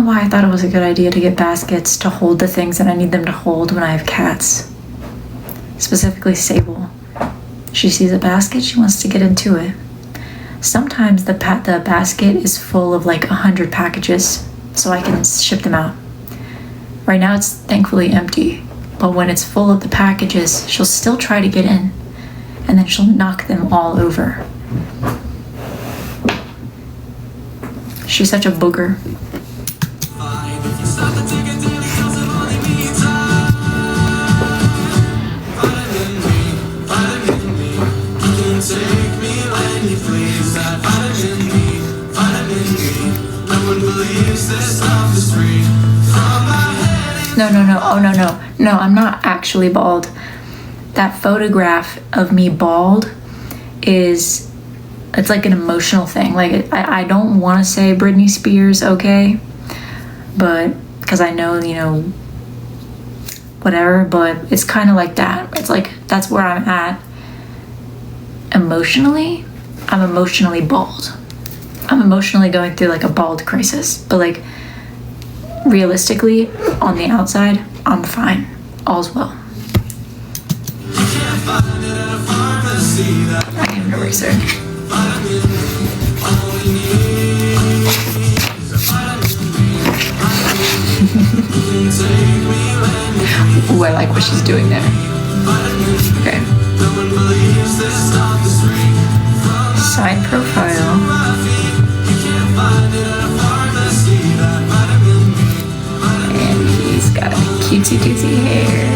know why I thought it was a good idea to get baskets to hold the things that I need them to hold when I have cats. Specifically Sable. She sees a basket, she wants to get into it. Sometimes the basket is full of like 100 packages, so I can ship them out. Right now it's thankfully empty, but when it's full of the packages, she'll still try to get in, and then she'll knock them all over. She's such a booger. No, I'm not actually bald. That photograph of me bald it's like an emotional thing. Like, I don't want to say Britney Spears, okay? But, because I know, you know, whatever, but it's kind of like that. It's like, that's where I'm at. Emotionally, I'm emotionally bald. I'm emotionally going through like a bald crisis. But like, realistically, on the outside, I'm fine. All's well. I need an eraser. Ooh, I like what she's doing there. Okay. Side profile. And he's got cutesy cutesy hair.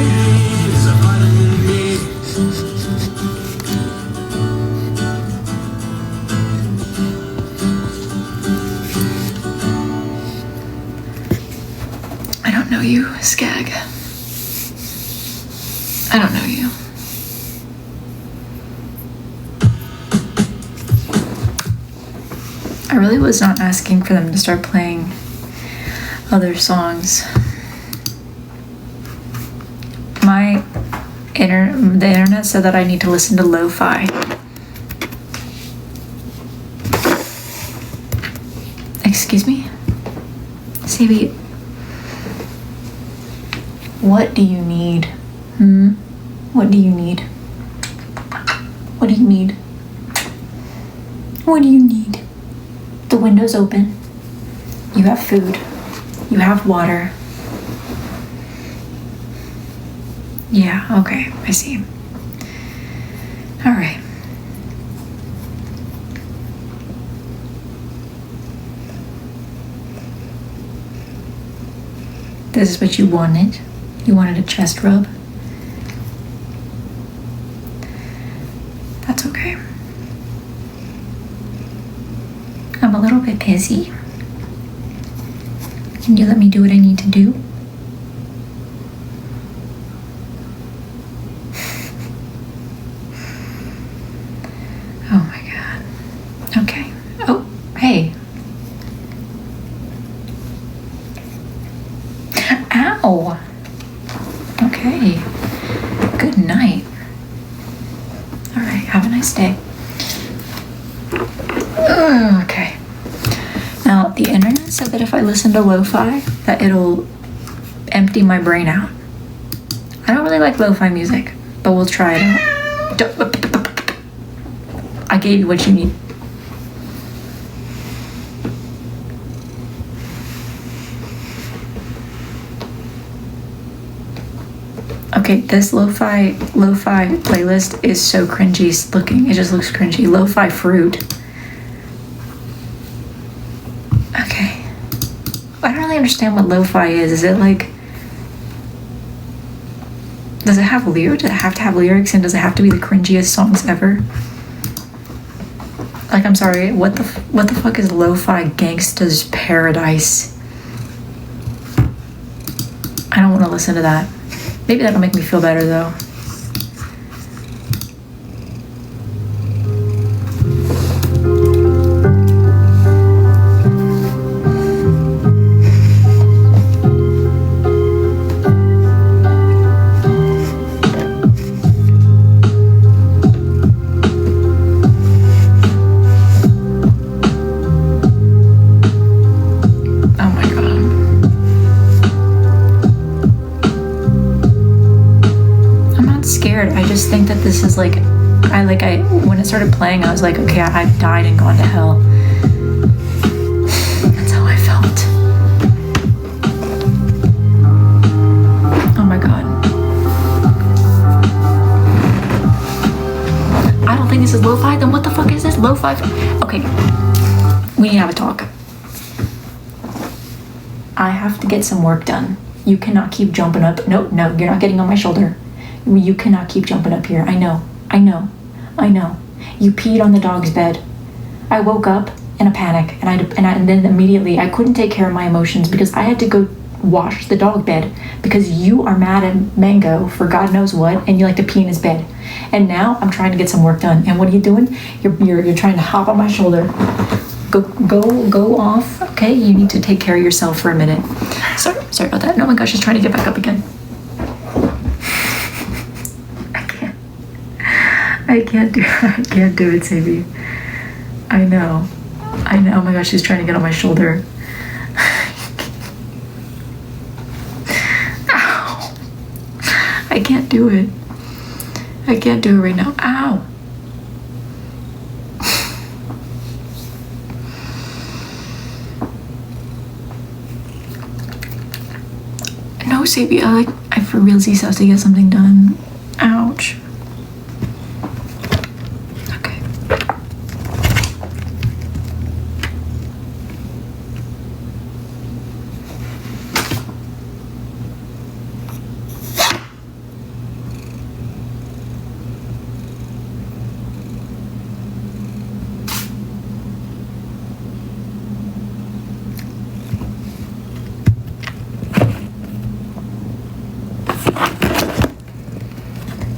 I don't know you, Skag. I don't know you. I really was not asking for them to start playing other songs. The internet said that I need to listen to lo-fi. Excuse me? Savvy, what do you need? What do you need? What do you need? What do you need? The window's open. You have food. You have water. Yeah, okay, I see. All right. This is what you wanted. You wanted a chest rub. That's okay. I'm a little bit busy. Can you let me do what I need to do? Oh my God. Okay. Oh, hey. Ow. Okay. Good night. All right. Have a nice day. Okay. Now, the internet said that if I listen to lo-fi, that it'll empty my brain out. I don't really like lo-fi music, but we'll try it out. I gave you what you need. Okay, this lo-fi playlist is so cringy looking. It just looks cringy. Lo-fi fruit. Okay. I don't really understand what lo-fi is. Is it like... Does it have lyrics? Does it have to have lyrics? And does it have to be the cringiest songs ever? Like, I'm sorry, what the fuck is Lo-Fi Gangsta's Paradise? I don't want to listen to that. Maybe that'll make me feel better though. Oh my god. just think that this is like, when it started playing, I was like, okay, I've died and gone to hell. That's how I felt. Oh my God. I don't think this is lo-fi. Then what the fuck is this? Lo-fi? Okay. We need to have a talk. I have to get some work done. You cannot keep jumping up. No, you're not getting on my shoulder. You cannot keep jumping up here. I know. You peed on the dog's bed. I woke up in a panic, and then immediately I couldn't take care of my emotions because I had to go wash the dog bed because you are mad at Mango for God knows what, and you like to pee in his bed. And now I'm trying to get some work done. And what are you doing? You're trying to hop on my shoulder. Go off. Okay, you need to take care of yourself for a minute. Sorry about that. Oh my gosh, she's trying to get back up again. I can't do it, Sadie. I know. Oh my gosh, she's trying to get on my shoulder. Ow. I can't do it. I can't do it right now. Ow. No, Sadie, I for realsies have to get something done. Ouch.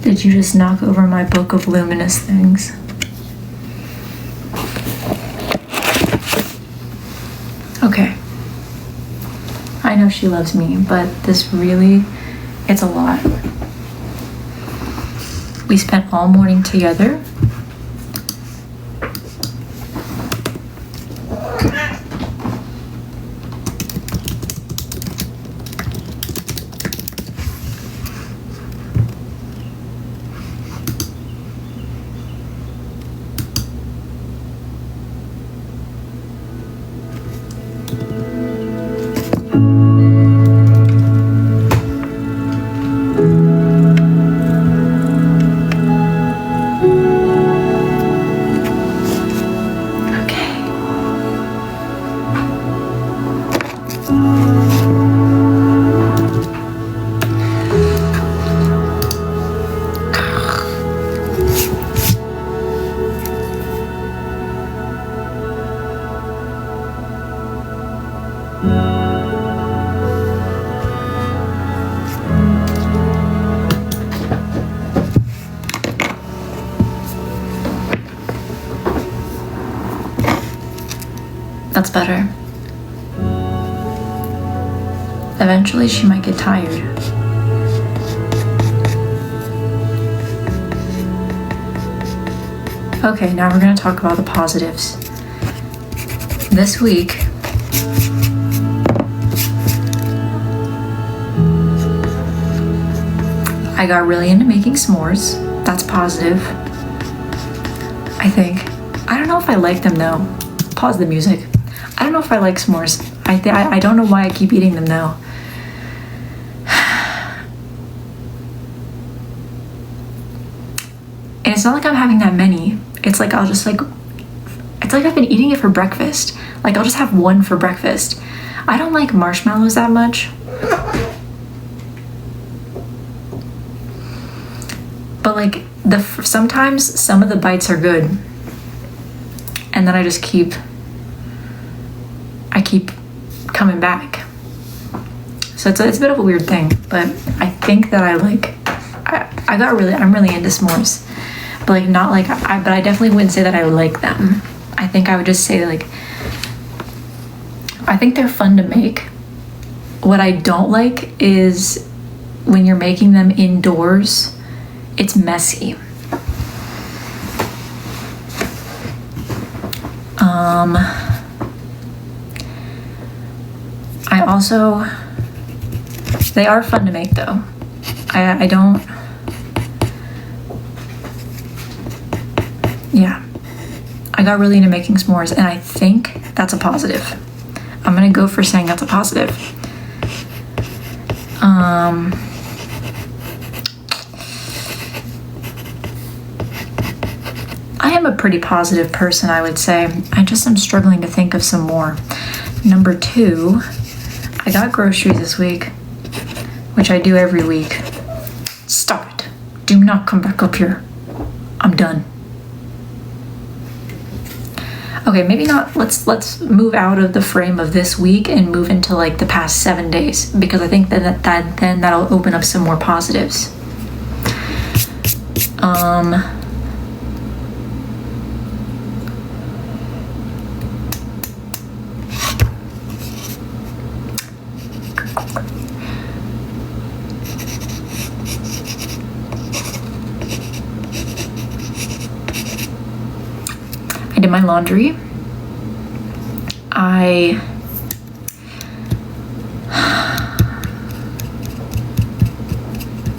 Did you just knock over my book of luminous things? Okay. I know she loves me, but this really, it's a lot. We spent all morning together. That's better. Eventually she might get tired. Okay, now we're gonna talk about the positives. This week, I got really into making s'mores. That's positive, I think. I don't know if I like them though. Pause the music. I don't know if I like s'mores. I don't know why I keep eating them though. And it's not like I'm having that many. It's like I'll just it's like I've been eating it for breakfast. Like I'll just have one for breakfast. I don't like marshmallows that much. But like sometimes some of the bites are good. And then I keep coming back. So it's a bit of a weird thing, but I think that I'm really into s'mores. But like not like but I definitely wouldn't say that I like them. I think I would just say like I think they're fun to make. What I don't like is when you're making them indoors, it's messy. they are fun to make though. yeah, I got really into making s'mores, and I think that's a positive. I'm gonna go for saying that's a positive. I am a pretty positive person, I would say. I just am struggling to think of some more. Number 2, I got groceries this week, which I do every week. Stop it. Do not come back up here. I'm done. Okay, maybe not. Let's move out of the frame of this week and move into like the past 7 days, because I think that then that'll open up some more positives. I did my laundry. I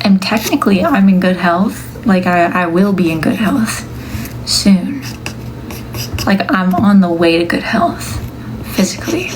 am technically, I'm in good health. Like I will be in good health soon. Like I'm on the way to good health physically.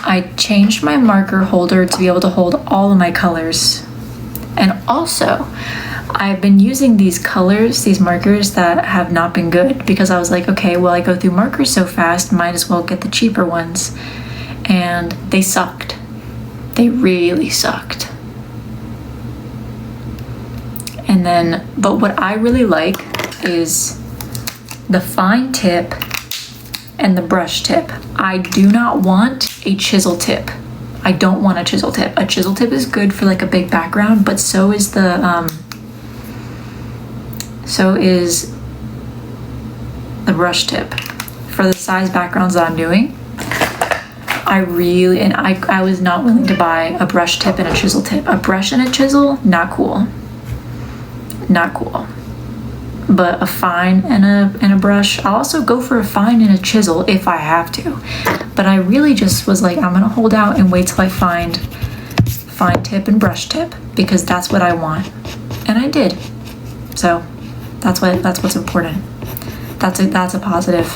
I changed my marker holder to be able to hold all of my colors. And also, I've been using these colors, these markers that have not been good, because I was like, okay, well, I go through markers so fast, might as well get the cheaper ones. And they sucked. They really sucked. And then, but what I really like is the fine tip and the brush tip. I do not want a chisel tip. I don't want a chisel tip. A chisel tip is good for like a big background, but so is the brush tip for the size backgrounds that I'm doing. I was not willing to buy a brush tip and a chisel tip. A brush and a chisel, not cool. Not cool. But a fine and a brush. I'll also go for a fine and a chisel if I have to. But I really just was like, I'm gonna hold out and wait till I find fine tip and brush tip, because that's what I want. And I did. So that's what's important. That's a positive.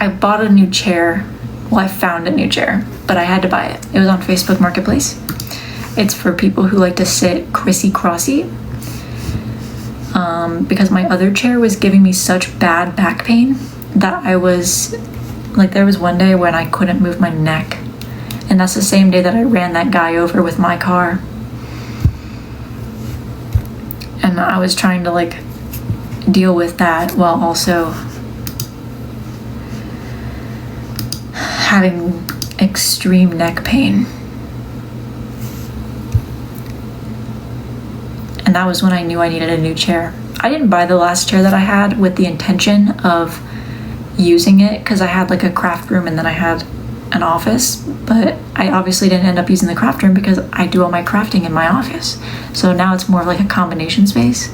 I bought a new chair. Well, I found a new chair, but I had to buy it. It was on Facebook Marketplace. It's for people who like to sit crissy-crossy. Because my other chair was giving me such bad back pain that I was like, there was one day when I couldn't move my neck. And that's the same day that I ran that guy over with my car. And I was trying to like deal with that while also having extreme neck pain. And that was when I knew I needed a new chair. I didn't buy the last chair that I had with the intention of using it, because I had like a craft room and then I had an office, but I obviously didn't end up using the craft room because I do all my crafting in my office. So now it's more of like a combination space.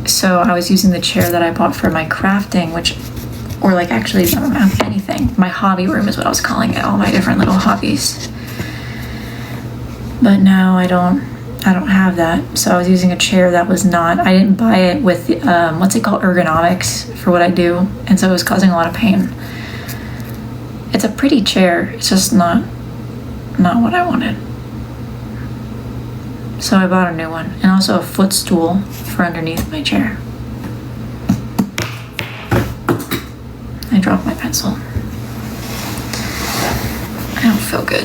So I was using the chair that I bought for my crafting, or like actually I don't have anything. My hobby room is what I was calling it, all my different little hobbies. But now I don't have that. So I was using a chair that was not, I didn't buy it with, what's it called, ergonomics for what I do. And so it was causing a lot of pain. It's a pretty chair. It's just not what I wanted. So I bought a new one, and also a footstool for underneath my chair. I dropped my pencil. I don't feel good.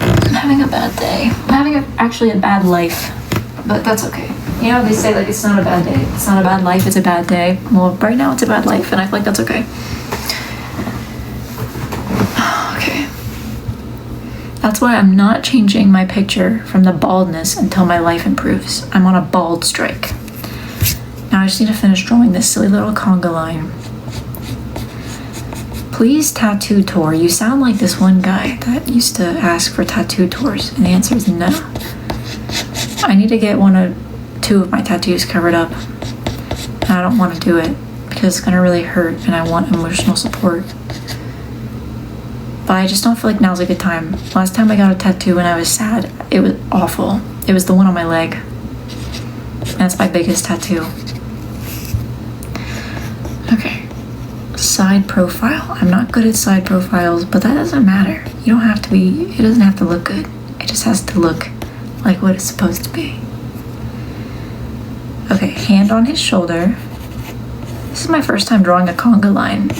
I'm having a bad day. I'm having actually a bad life, but that's okay. You know, they say like it's not a bad day. It's not a bad life, it's a bad day. Well, right now it's a bad life, and I feel like that's okay. Okay. That's why I'm not changing my picture from the baldness until my life improves. I'm on a bald strike. Now I just need to finish drawing this silly little conga line. Please tattoo tour. You sound like this one guy that used to ask for tattoo tours, and the answer is no. I need to get one or two of my tattoos covered up, and I don't want to do it because it's gonna really hurt, and I want emotional support. But I just don't feel like now's a good time. Last time I got a tattoo when I was sad, it was awful. It was the one on my leg, and that's my biggest tattoo. Okay. Side profile. I'm not good at side profiles, but that doesn't matter. You don't have to be, it doesn't have to look good. It just has to look like what it's supposed to be. Okay, hand on his shoulder. This is my first time drawing a conga line.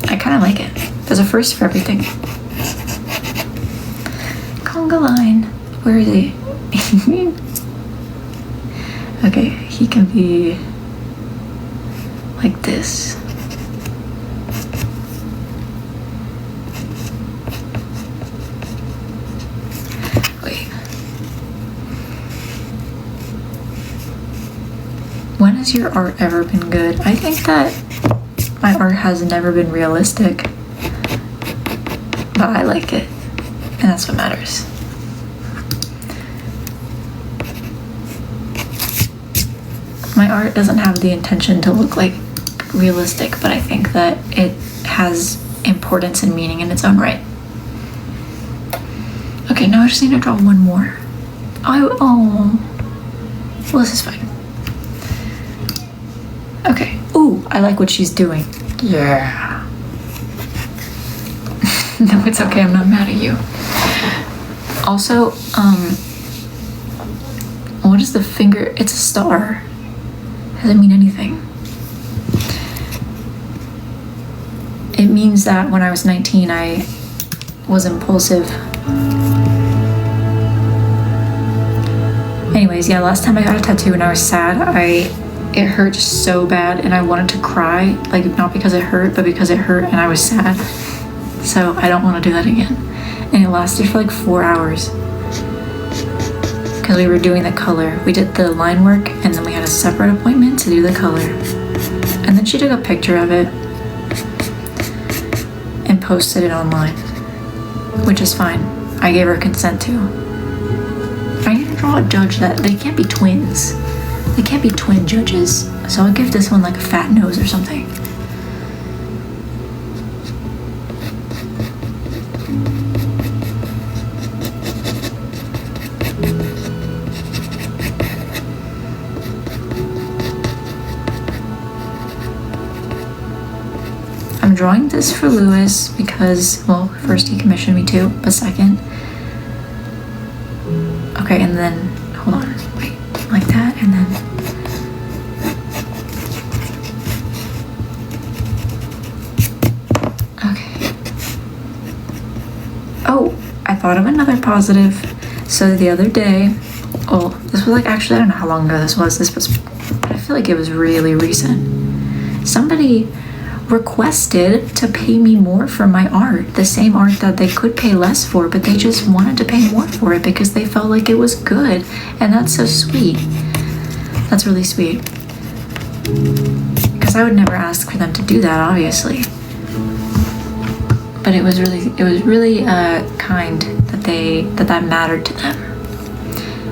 I kind of like it. There's a first for everything. Conga line. Where is he? Okay, he can be like this. When has your art ever been good? I think that my art has never been realistic, but I like it, and that's what matters. My art doesn't have the intention to look like realistic, but I think that it has importance and meaning in its own right. Okay, now I just need to draw one more. Oh, well, this is fine. Okay. Ooh, I like what she's doing. Yeah. No, it's okay. I'm not mad at you. Also, what is the finger? It's a star. Doesn't mean anything. It means that when I was 19, I was impulsive. Anyways, yeah, last time I got a tattoo and I was sad, it hurt so bad and I wanted to cry, like not because it hurt, but because it hurt and I was sad. So I don't want to do that again. And it lasted for like 4 hours because we were doing the color. We did the line work and then we had a separate appointment to do the color. And then she took a picture of it and posted it online, which is fine. I gave her consent to. I need to draw a judge that they can't be twins. They can't be twin judges, so I'll give this one like a fat nose or something. I'm drawing this for Lewis because, well, first he commissioned me to, but second. Okay, and then, hold on, wait, like that, and then. Okay. Oh, I thought of another positive. So the other day, oh, this was like, actually, I don't know how long ago this was. I feel like it was really recent. Somebody requested to pay me more for my art, the same art that they could pay less for, but they just wanted to pay more for it because they felt like it was good, and that's so sweet. That's really sweet, because I would never ask for them to do that, obviously, but it was really kind that mattered to them.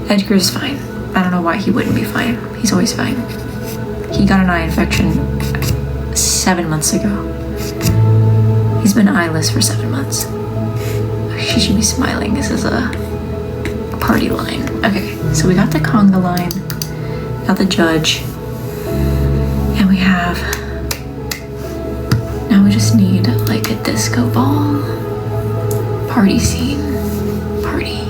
Edgar's fine. I don't know why he wouldn't be fine. He's always fine. He got an eye infection 7 months ago. He's been eyeless for 7 months. She should be smiling. This is a party line. Okay, so we got the conga line, got the judge, and we have, now we just need like a disco ball, party scene, party.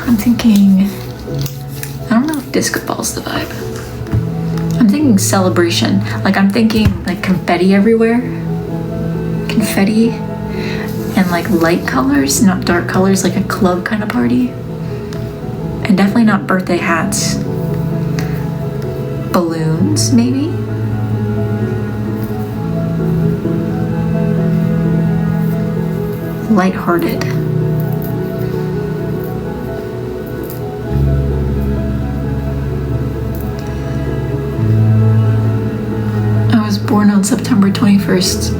I'm thinking, I don't know if disco ball's the vibe. I'm thinking celebration. Like I'm thinking like confetti everywhere. Confetti and like light colors, not dark colors, like a club kind of party. And definitely not birthday hats. Balloons, maybe? lighthearted. I was born on September 21st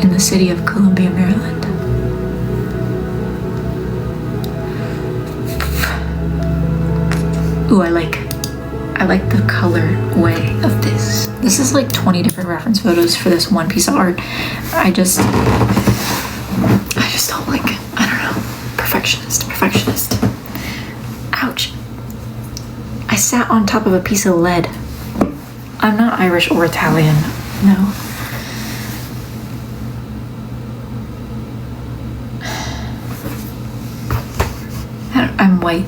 in the city of Columbia, Maryland. Ooh, I like the color way of this. This is like 20 different reference photos for this one piece of art. I just don't like it. I don't know. Perfectionist. Ouch. I sat on top of a piece of lead. I'm not Irish or Italian. No. I'm white.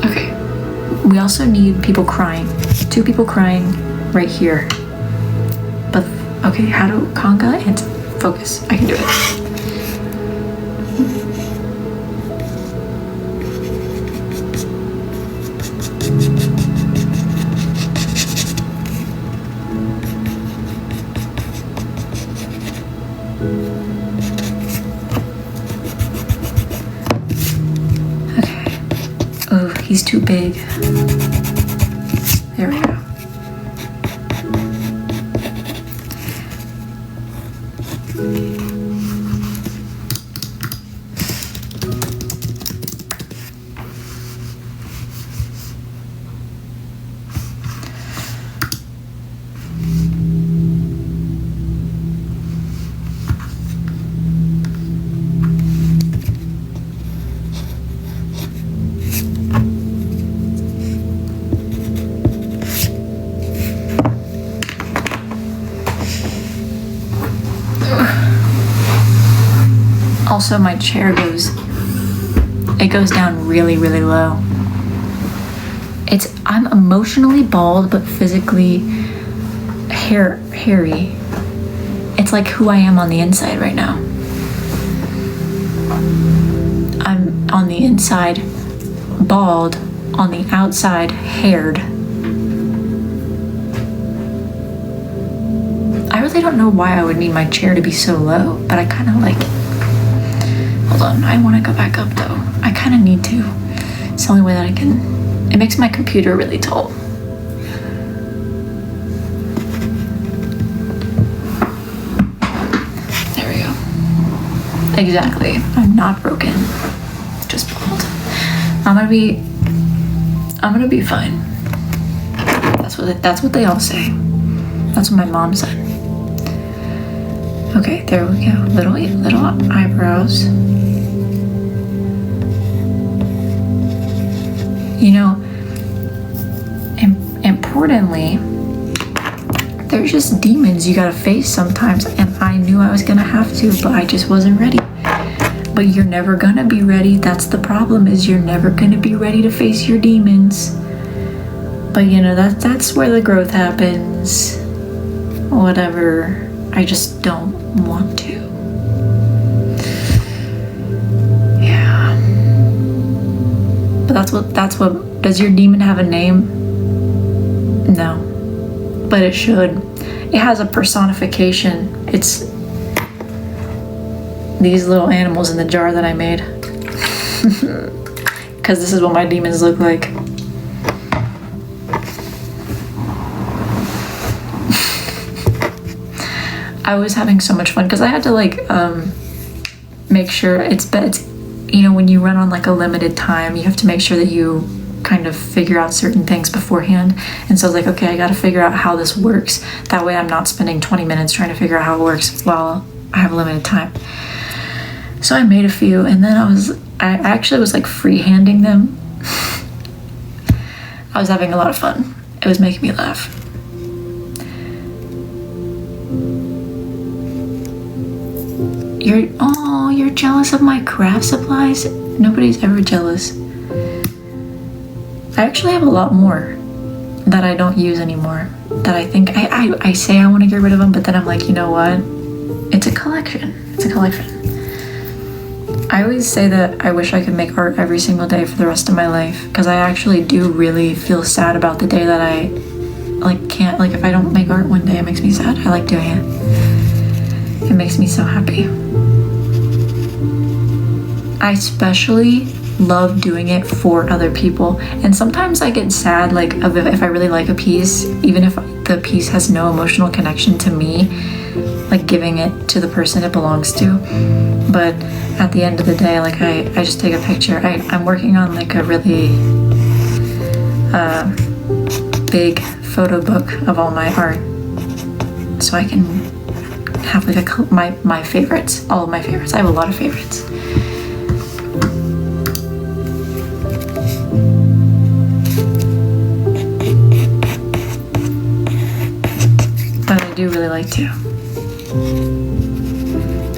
Okay. We also need people crying. 2 people crying right here. But, okay, how do conga and focus? I can do it. He's too big. There we go. Also, my chair goes down really, really low. I'm emotionally bald, but physically hairy. It's like who I am on the inside right now. I'm on the inside bald, on the outside haired. I really don't know why I would need my chair to be so low, but I kind of like it. Hold on, I want to go back up though. I kind of need to. It's the only way that I can. It makes my computer really tall. There we go. Exactly. I'm not broken. Just bald. I'm gonna be fine. That's what they all say. That's what my mom said. Okay, there we go. Little eyebrows. You know, importantly, there's just demons you gotta face sometimes, and I knew I was gonna have to, but I just wasn't ready. But you're never gonna be ready. That's the problem, is you're never gonna be ready to face your demons. But you know, that's where the growth happens. Whatever. I just don't want to. Yeah. But that's what, does your demon have a name? No. But it should. It has a personification. It's these little animals in the jar that I made. Because this is what my demons look like. I was having so much fun because I had to make sure it's you know, when you run on like a limited time, you have to make sure that you kind of figure out certain things beforehand. And so I was like, okay, I got to figure out how this works. That way I'm not spending 20 minutes trying to figure out how it works while I have a limited time. So I made a few, and then I actually was like freehanding them. I was having a lot of fun. It was making me laugh. You're jealous of my craft supplies? Nobody's ever jealous. I actually have a lot more that I don't use anymore. That I think, I say I want to get rid of them, but then I'm like, you know what? It's a collection. It's a collection. I always say that I wish I could make art every single day for the rest of my life, because I actually do really feel sad about the day that I can't, like if I don't make art one day, it makes me sad. I like doing it. It makes me so happy. I especially love doing it for other people, and sometimes I get sad like if I really like a piece, even if the piece has no emotional connection to me, like giving it to the person it belongs to. But at the end of the day, like I just take a picture. I'm working on like a really big photo book of all my art, so I can have like my favorites, all of my favorites. I have a lot of favorites. But I do really like to.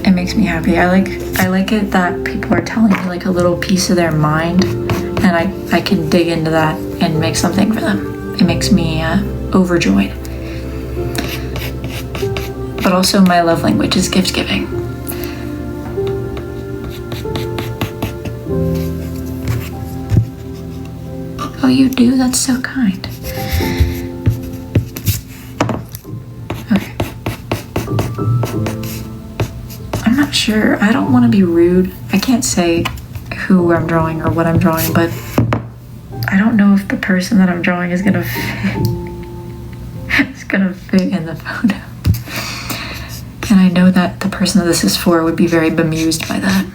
It makes me happy. I like it that people are telling me like a little piece of their mind, and I can dig into that and make something for them. It makes me overjoyed. But also my love language is gift giving. Oh, you do? That's so kind. Okay. I'm not sure. I don't want to be rude. I can't say who I'm drawing or what I'm drawing, but I don't know if the person that I'm drawing is gonna fit. It's gonna fit in the photo. And I know that the person that this is for would be very bemused by that.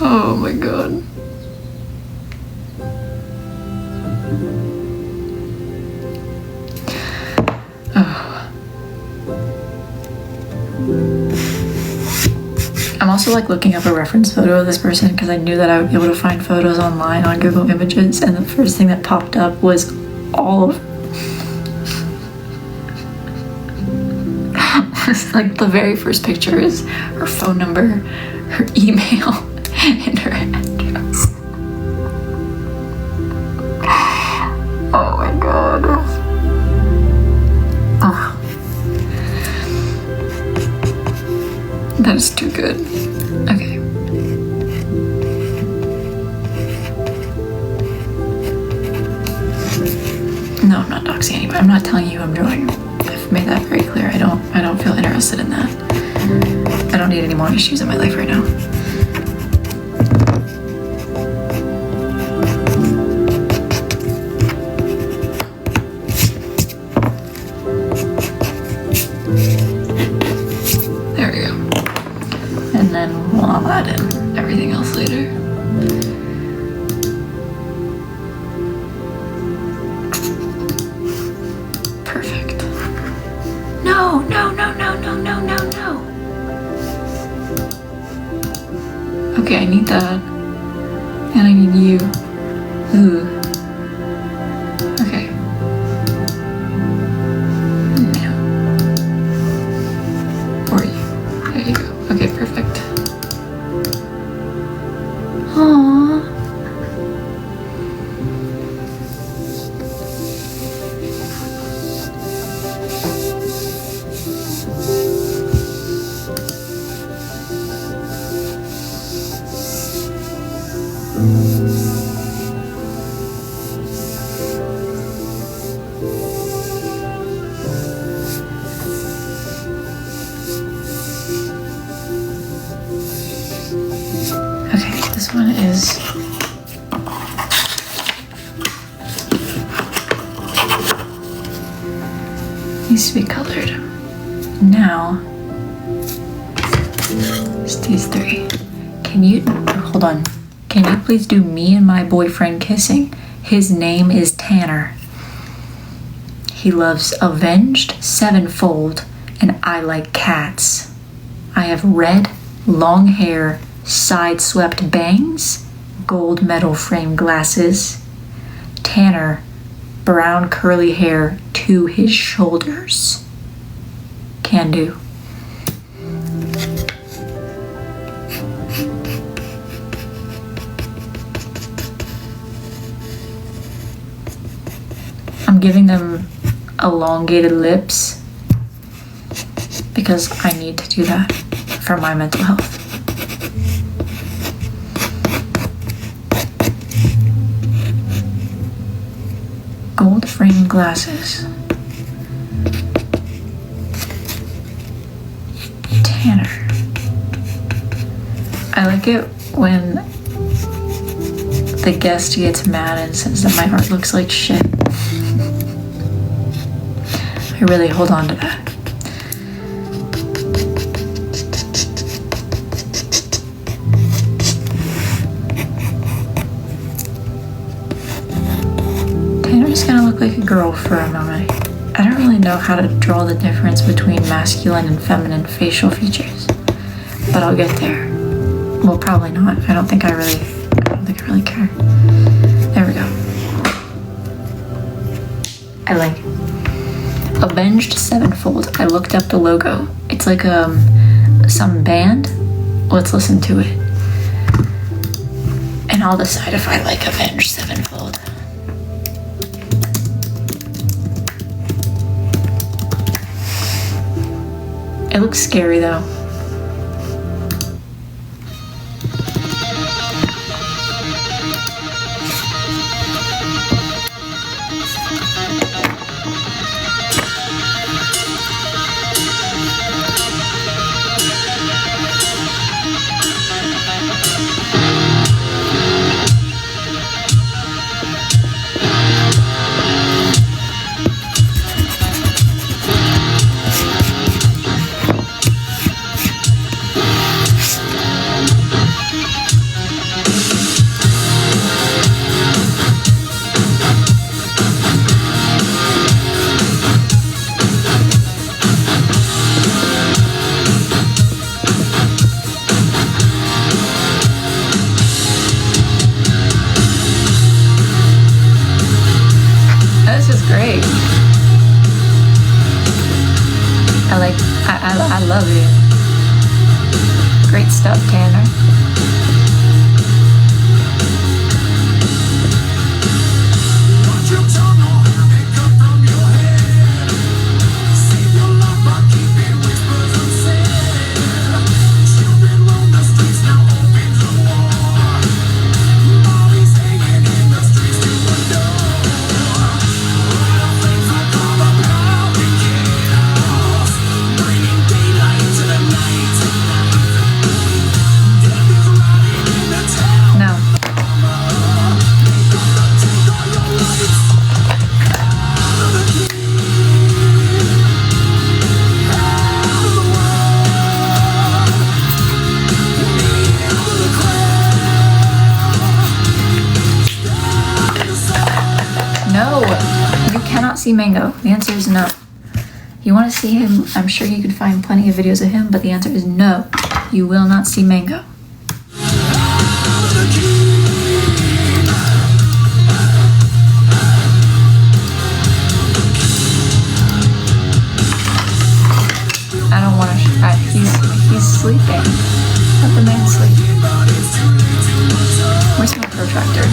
Oh my god. I'm also like looking up a reference photo of this person because I knew that I would be able to find photos online on Google Images, and the first thing that popped up was all of was like the very first picture is her phone number, her email, and her address. Oh my god. Oh. That is too good. Okay. No, I'm not doxing anybody. I'm not telling you who I'm drawing. I've made that very clear. I don't feel interested in that. I don't need any more issues in my life right now. And then I'll add in everything else later. Perfect. No, no, no, no, no, no, no, no. Okay, I need that. And I need you. Ooh. Okay. No. Or you. There you go. Okay, perfect. Aww. Okay, this one is needs to be colored. Now, it's these three. Can you, hold on. Can you please do me and my boyfriend kissing? His name is Tanner. He loves Avenged Sevenfold, and I like cats. I have red, long hair, side-swept bangs, gold medal frame glasses. Tanner, brown curly hair to his shoulders. Can do. I'm giving them elongated lips because I need to do that for my mental health. framed glasses. Tanner. I like it when the guest gets mad and says that my art looks like shit. I really hold on to that. Tanner's gonna look like a girl for a moment. I don't really know how to draw the difference between masculine and feminine facial features, but I'll get there. Well, probably not. I don't think I really care. There we go. I like Avenged Sevenfold. I looked up the logo. It's like some band. Let's listen to it, and I'll decide if I like Avenged Sevenfold. It looks scary though. I love it. Great stuff, Tanner. See Mango? The answer is no. You want to see him? I'm sure you could find plenty of videos of him, but the answer is no. You will not see Mango. I don't want to. He's sleeping. Let the man sleep. Where's my protractor?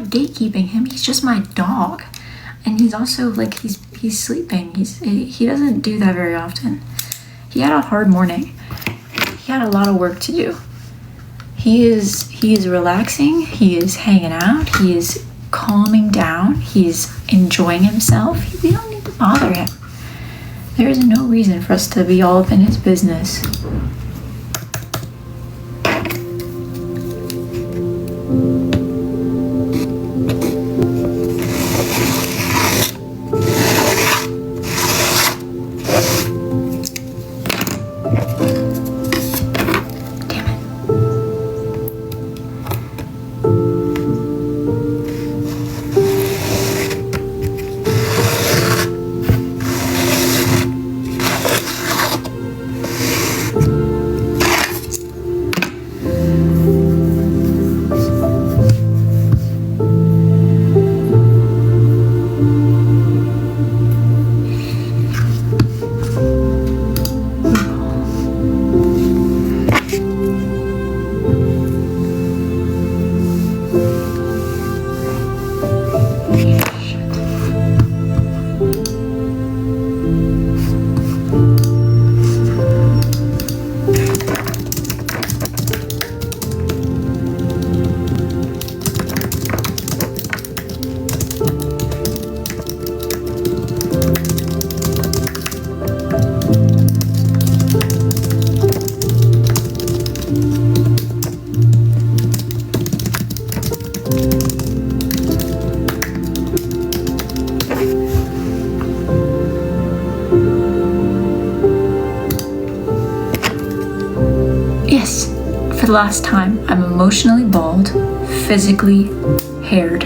Gatekeeping him. He's just my dog, and he's also like he's sleeping. He doesn't do that very often. He had a hard morning. He had a lot of work to do. He is relaxing. He is hanging out. He is calming down. He's enjoying himself. We don't need to bother him. There is no reason for us to be all up in his business. for the last time, I'm emotionally bald, physically haired.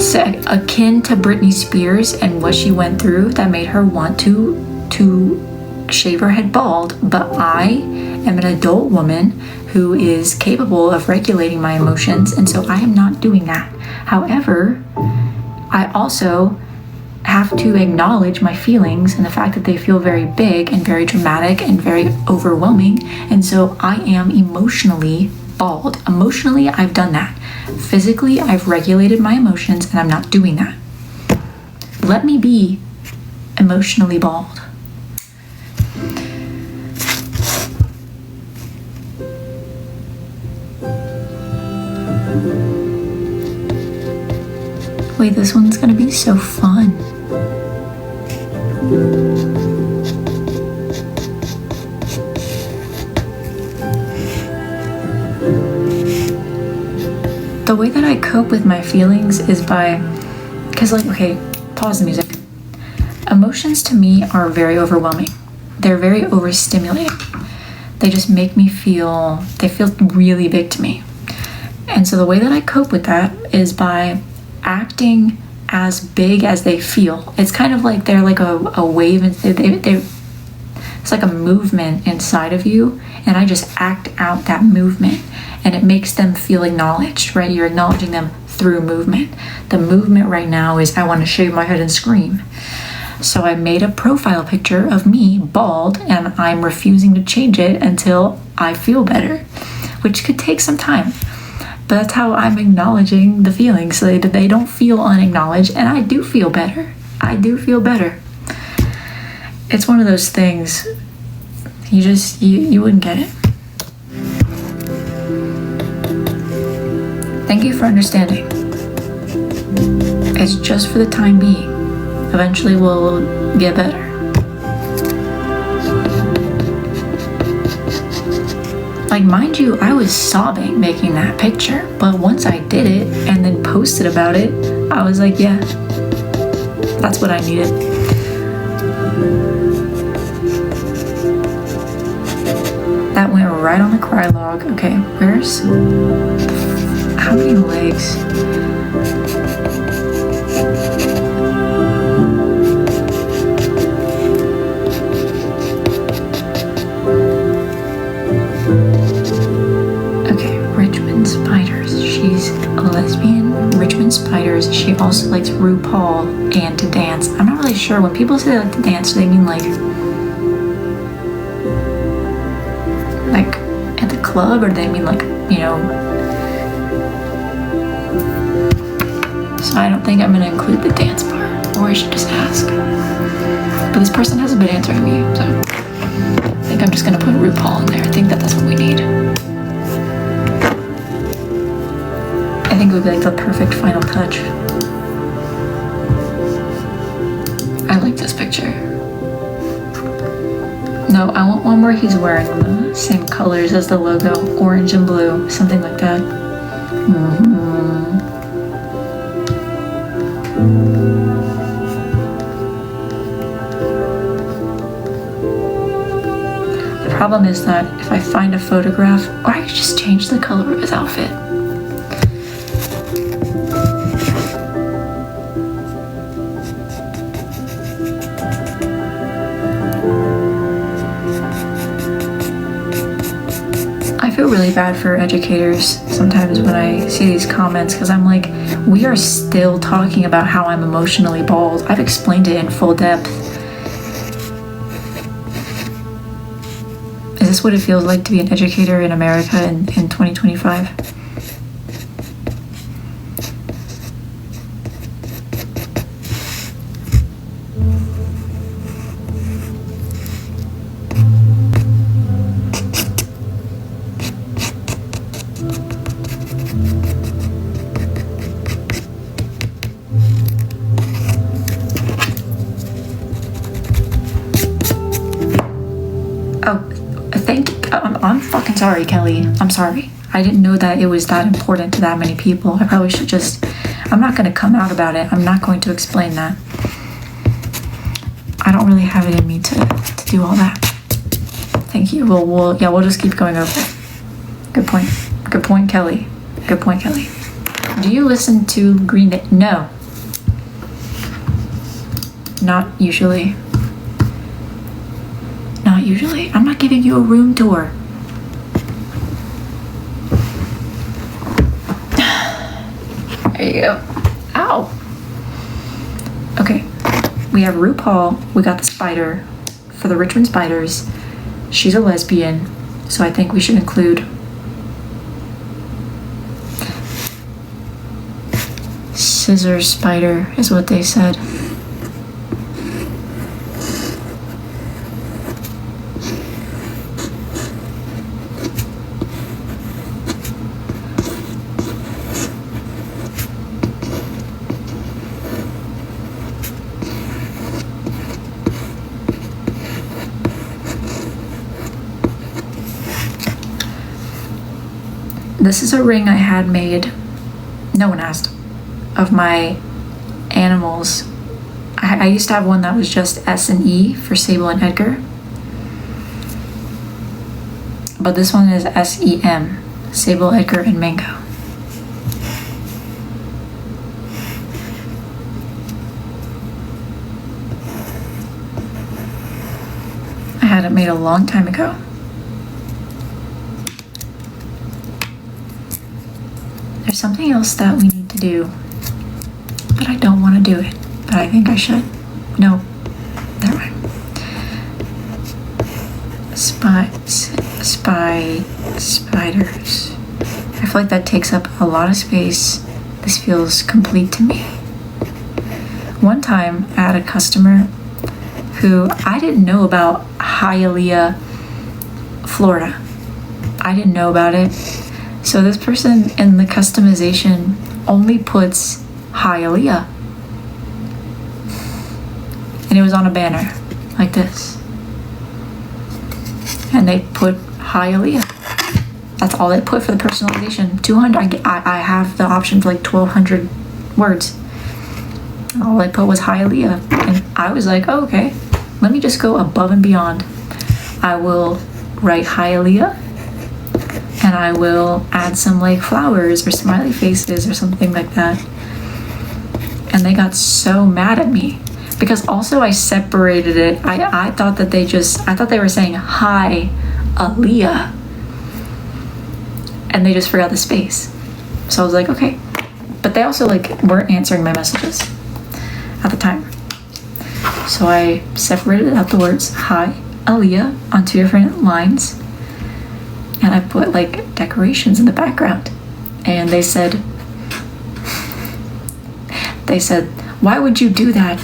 So, akin to Britney Spears and what she went through that made her want to shave her head bald, but I am an adult woman who is capable of regulating my emotions, and so I am not doing that. However, I also have to acknowledge my feelings and the fact that they feel very big and very dramatic and very overwhelming, and so I am emotionally bald. Emotionally, I've done that. Physically, I've regulated my emotions, and I'm not doing that. Let me be emotionally bald. Wait, this one's gonna be so fun. The way that I cope with my feelings is because okay, pause the music. Emotions to me are very overwhelming. They're very overstimulating. They just make me they feel really big to me. And so the way that I cope with that is by acting as big as they feel. It's kind of like they're like a wave, and it's like a movement inside of you, and I just act out that movement, and it makes them feel acknowledged, right? You're acknowledging them through movement. The movement right now is I want to shave my head and scream. So I made a profile picture of me bald, and I'm refusing to change it until I feel better, which could take some time. But that's how I'm acknowledging the feelings, so that they don't feel unacknowledged, and I do feel better. I do feel better. It's one of those things, you wouldn't get it. Thank you for understanding. It's just for the time being. Eventually we'll get better. Like, mind you, I was sobbing making that picture, but once I did it and then posted about it, I was like, yeah, that's what I needed. That went right on the cry log. Okay, how many legs? She's a lesbian. Richmond Spiders. She also likes RuPaul and to dance. I'm not really sure. When people say they like to dance, do they mean like at the club, or do they mean like, So I don't think I'm gonna include the dance part, or I should just ask. But this person hasn't been answering me, so I think I'm just gonna put RuPaul in there. I think that's what we need. I think it would be like the perfect final touch. I like this picture. No, I want one where he's wearing the same colors as the logo, orange and blue, something like that. The problem is that if I find a photograph, or I could just change the color of his outfit. I feel really bad for educators sometimes when I see these comments, because I'm like, we are still talking about how I'm emotionally bald. I've explained it in full depth. Is this what it feels like to be an educator in America in 2025? I'm fucking sorry, Kelly. I'm sorry. I didn't know that it was that important to that many people. I probably should I'm not going to come out about it. I'm not going to explain that. I don't really have it in me to do all that. Thank you. We'll just keep going over it. Good point. Good point, Kelly. Good point, Kelly. Do you listen to Green Day? No. Not usually. Not usually. I'm not giving you a room tour. There you go. Ow. Okay. We have RuPaul. We got the spider for the Richmond Spiders. She's a lesbian, so I think we should include scissor spider is what they said. This is a ring I had made, no one asked, of my animals. I used to have one that was just S and E for Sable and Edgar. But this one is SEM, Sable, Edgar, and Mango. I had it made a long time ago. There's something else that we need to do, but I don't want to do it, but I think I should. No, never mind. Spiders. I feel like that takes up a lot of space. This feels complete to me. One time I had a customer who I didn't know about Hialeah, Florida. I didn't know about it. So this person in the customization only puts Hialeah. And it was on a banner like this. And they put Hialeah. That's all they put for the personalization. 200. I have the option for like 1,200 words. And all I put was Hialeah. And I was like, oh, okay, let me just go above and beyond. I will write Hialeah. And I will add some like flowers or smiley faces or something like that. And they got so mad at me because also I separated it. I thought that I thought they were saying hi, Aaliyah. And they just forgot the space. So I was like, okay. But they also like weren't answering my messages at the time. So I separated out the words hi, Aaliyah on 2 different lines. And I put like decorations in the background. And they said, why would you do that?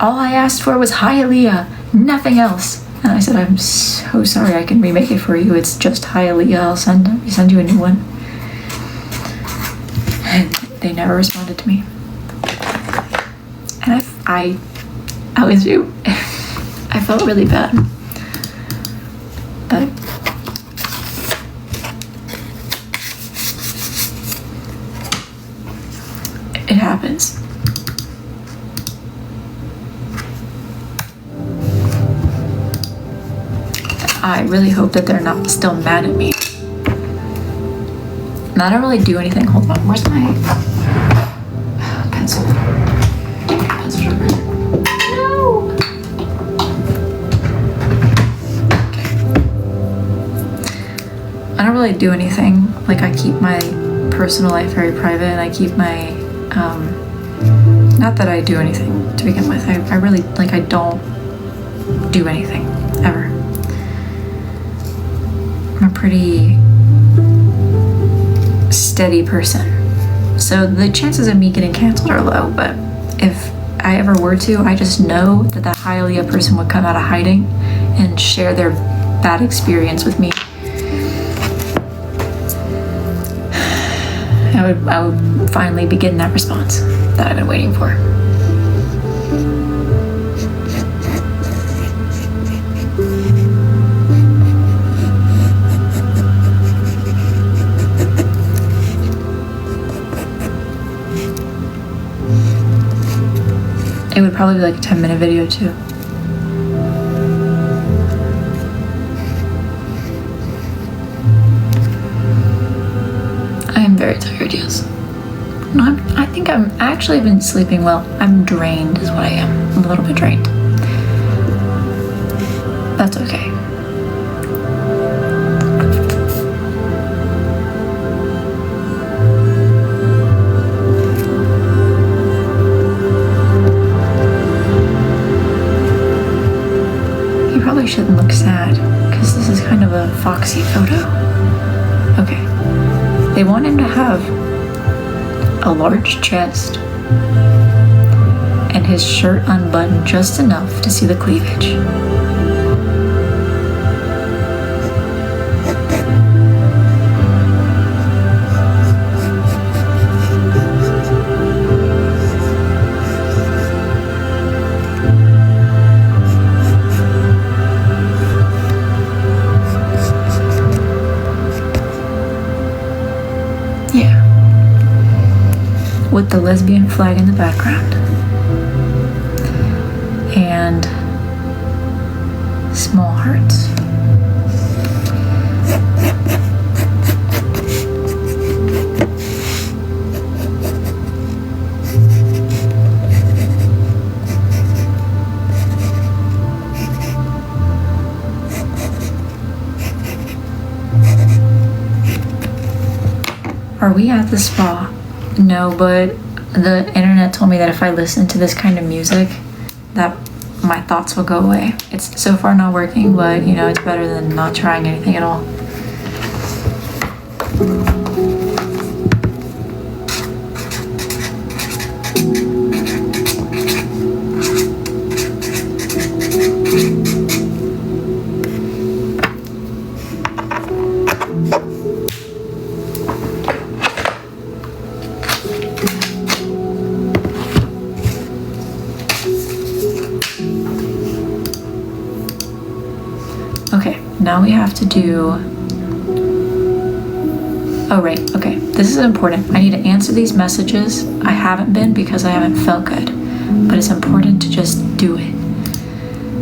All I asked for was Hialeah, nothing else. And I said, I'm so sorry, I can remake it for you. It's just Hialeah. I'll send you a new one. And they never responded to me. And I was you. I felt really bad. But it happens. I really hope that they're not still mad at me. And I don't really do anything. Hold on, where's my pencil? Pencil sharpener. No! Okay. I don't really do anything. Like I keep my personal life very private and I keep my not that I do anything to begin with. I really, like, I don't do anything, ever. I'm a pretty steady person. So the chances of me getting canceled are low, but if I ever were to, I just know that the Hialeah person would come out of hiding and share their bad experience with me. I would finally be getting that response that I've been waiting for. It would probably be like a 10-minute video too. very tired, yes. No, I think I'm actually been sleeping well. I'm drained is what I am. I'm a little bit drained. That's okay. He probably shouldn't look sad because this is kind of a foxy photo. Okay. They want him to have a large chest and his shirt unbuttoned just enough to see the cleavage. Yeah. With the lesbian flag in the background. And small hearts. Are we at the spa? No, but the internet told me that if I listen to this kind of music, that my thoughts will go away. It's so far not working, but you know, it's better than not trying anything at all. Okay, now we have to do... Oh, right, okay. This is important. I need to answer these messages. I haven't been because I haven't felt good, but it's important to just do it.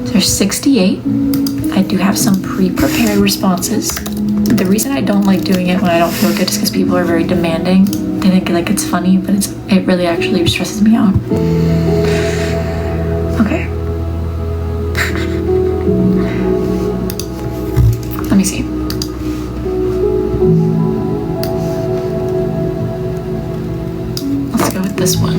There's 68. I do have some pre-prepared responses. The reason I don't like doing it when I don't feel good is because people are very demanding. They think like it's funny, but it really actually stresses me out. Okay. Let me see. Let's go with this one.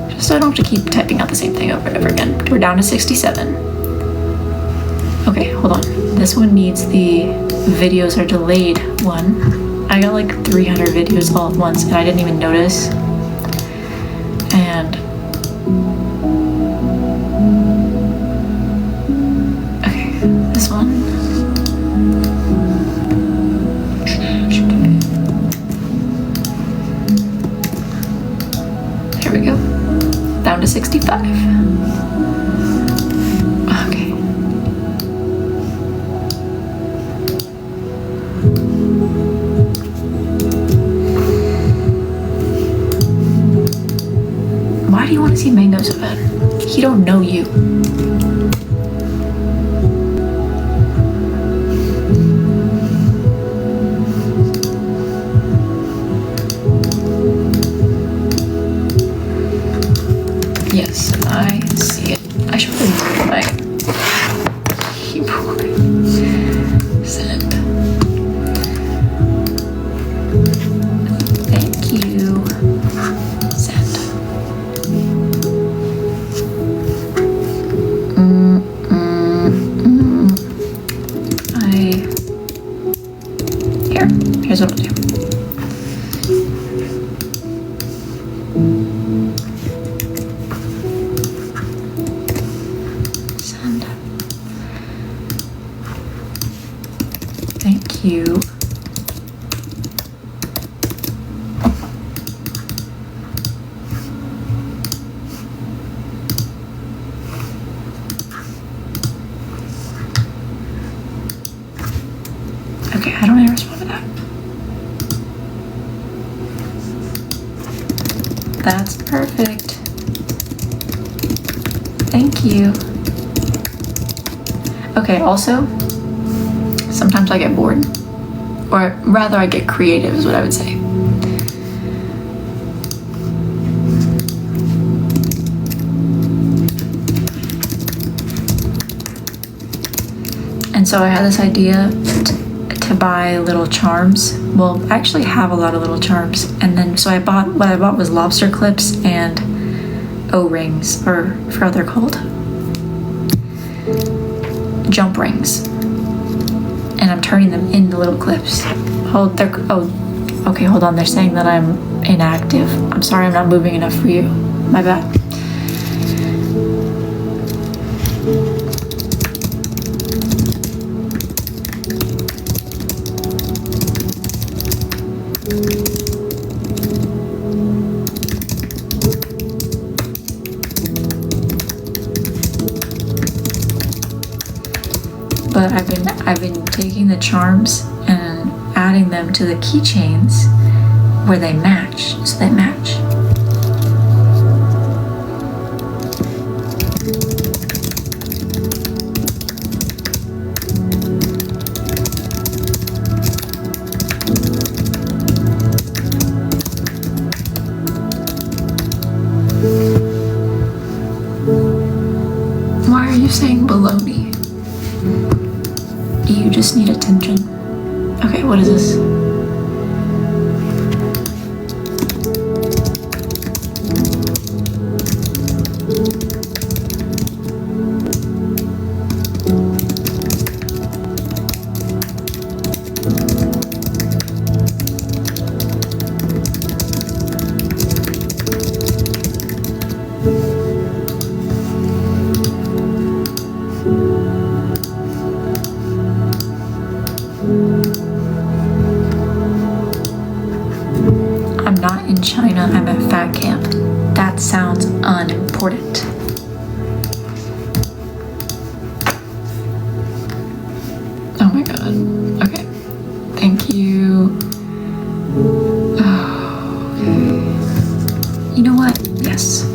Just so I don't have to keep typing out the same thing over and over again. We're down to 67. Okay, hold on. This one needs the videos are delayed one. I got like 300 videos all at once and I didn't even notice. And this one. There we go. Down to 65. Okay. Why do you want to see Mango so bad? He don't know you. Yes, I see it. I should really do my keyboard. Send. Thank you. Send. Here's what I'll do. Thank you. Okay, I don't want to respond to that. That's perfect. Thank you. Okay, also, sometimes I get bored Or rather, I get creative is what I would say. And so I had this idea to buy little charms. Well, I actually have a lot of little charms. And then, so what I bought was lobster clips and O-rings, or I forgot what they're called. Jump rings. And I'm turning them into little clips. Okay, hold on. They're saying that I'm inactive. I'm sorry, I'm not moving enough for you. My bad. But I've been taking the charms and adding them to the keychains where they match, so they match. Why are you saying baloney? You just need attention. Okay, what is this? I'm not in China, I'm at fat camp. That sounds unimportant. Oh my god. Okay. Thank you. Oh, okay. You know what? Yes.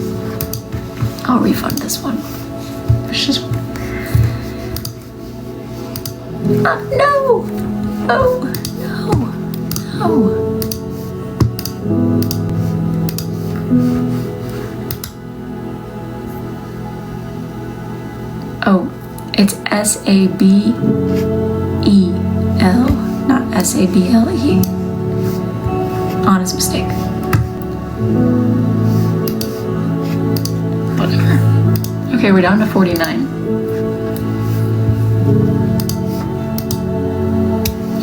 I'll refund this one. It's just... no! Oh, no! No! Oh, it's S-A-B-E-L, not S-A-B-L-E. Honest mistake. Whatever. Okay, we're down to 49.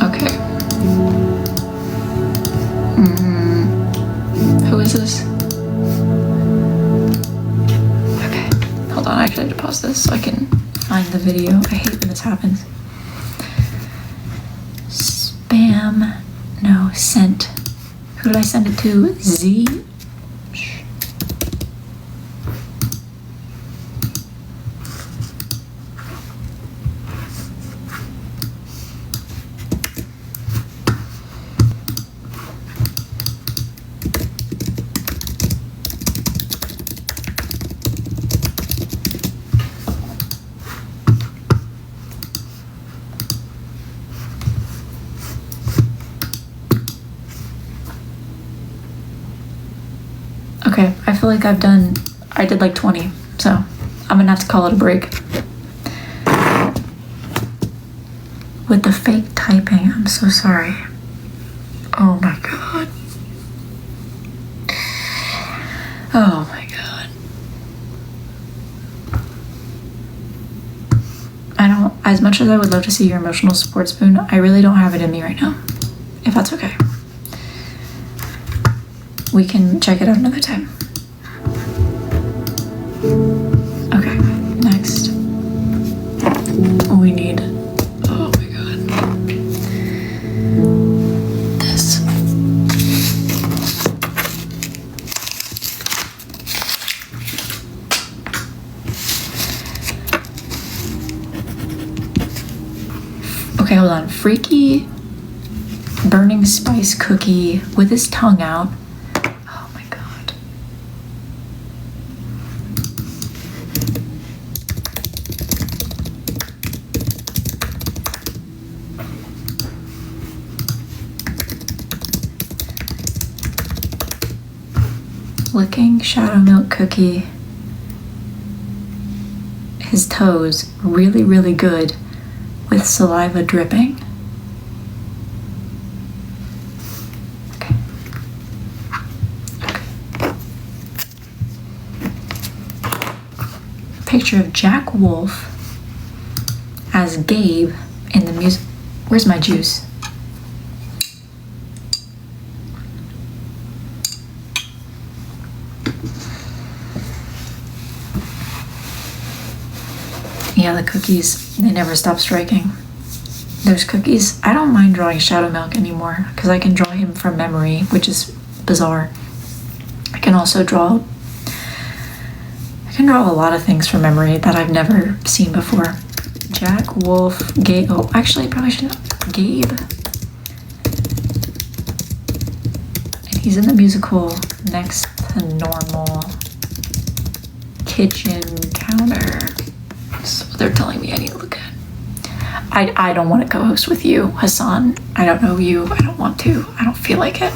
Okay. Who is this? Okay, hold on, I actually have to pause this so I can find the video. I hate when this happens. Spam, no, sent. Who did I send it to? Z? Okay, I feel like I did like 20, so I'm gonna have to call it a break. With the fake typing, I'm so sorry. Oh my god. Oh my god. As much as I would love to see your emotional support spoon, I really don't have it in me right now, if that's okay. We can check it out another time. Okay, next. We need, oh my god, this. Okay, hold on. Freaky burning spice cookie with his tongue out. licking Shadow Milk Cookie his toes really, really good with saliva dripping. Okay. Picture of Jack Wolf as Gabe in the music. Where's my juice? Yeah, the cookies, they never stop striking. Those cookies, I don't mind drawing Shadow Milk anymore because I can draw him from memory, which is bizarre. I can also draw a lot of things from memory that I've never seen before. Jack, Wolf, Gabe. Oh, actually, I probably shouldn't. Gabe. And he's in the musical Next to Normal kitchen counter. That's what they're telling me I need to look at. I don't want to co-host with you, Hassan. I don't know you. I don't want to. I don't feel like it.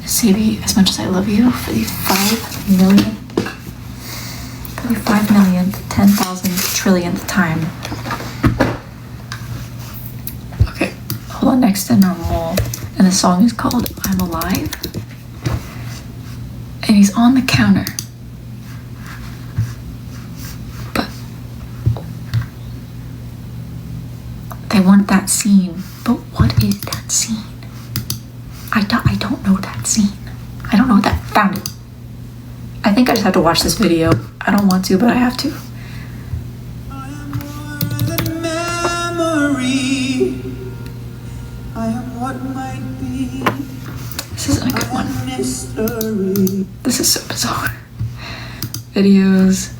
Sabi, as much as I love you, for the 5 million, 10,000 trillionth time. Okay, hold on. Next to Normal, and the song is called I'm Alive, and he's on the counter. But they want that scene. But what is that scene? I don't know that scene. I don't know that. Found it. I think I just have to watch this video. I don't want to, but I have to. I am more than memory. I am what might be. This isn't a good one. Mystery. This is so bizarre. Videos.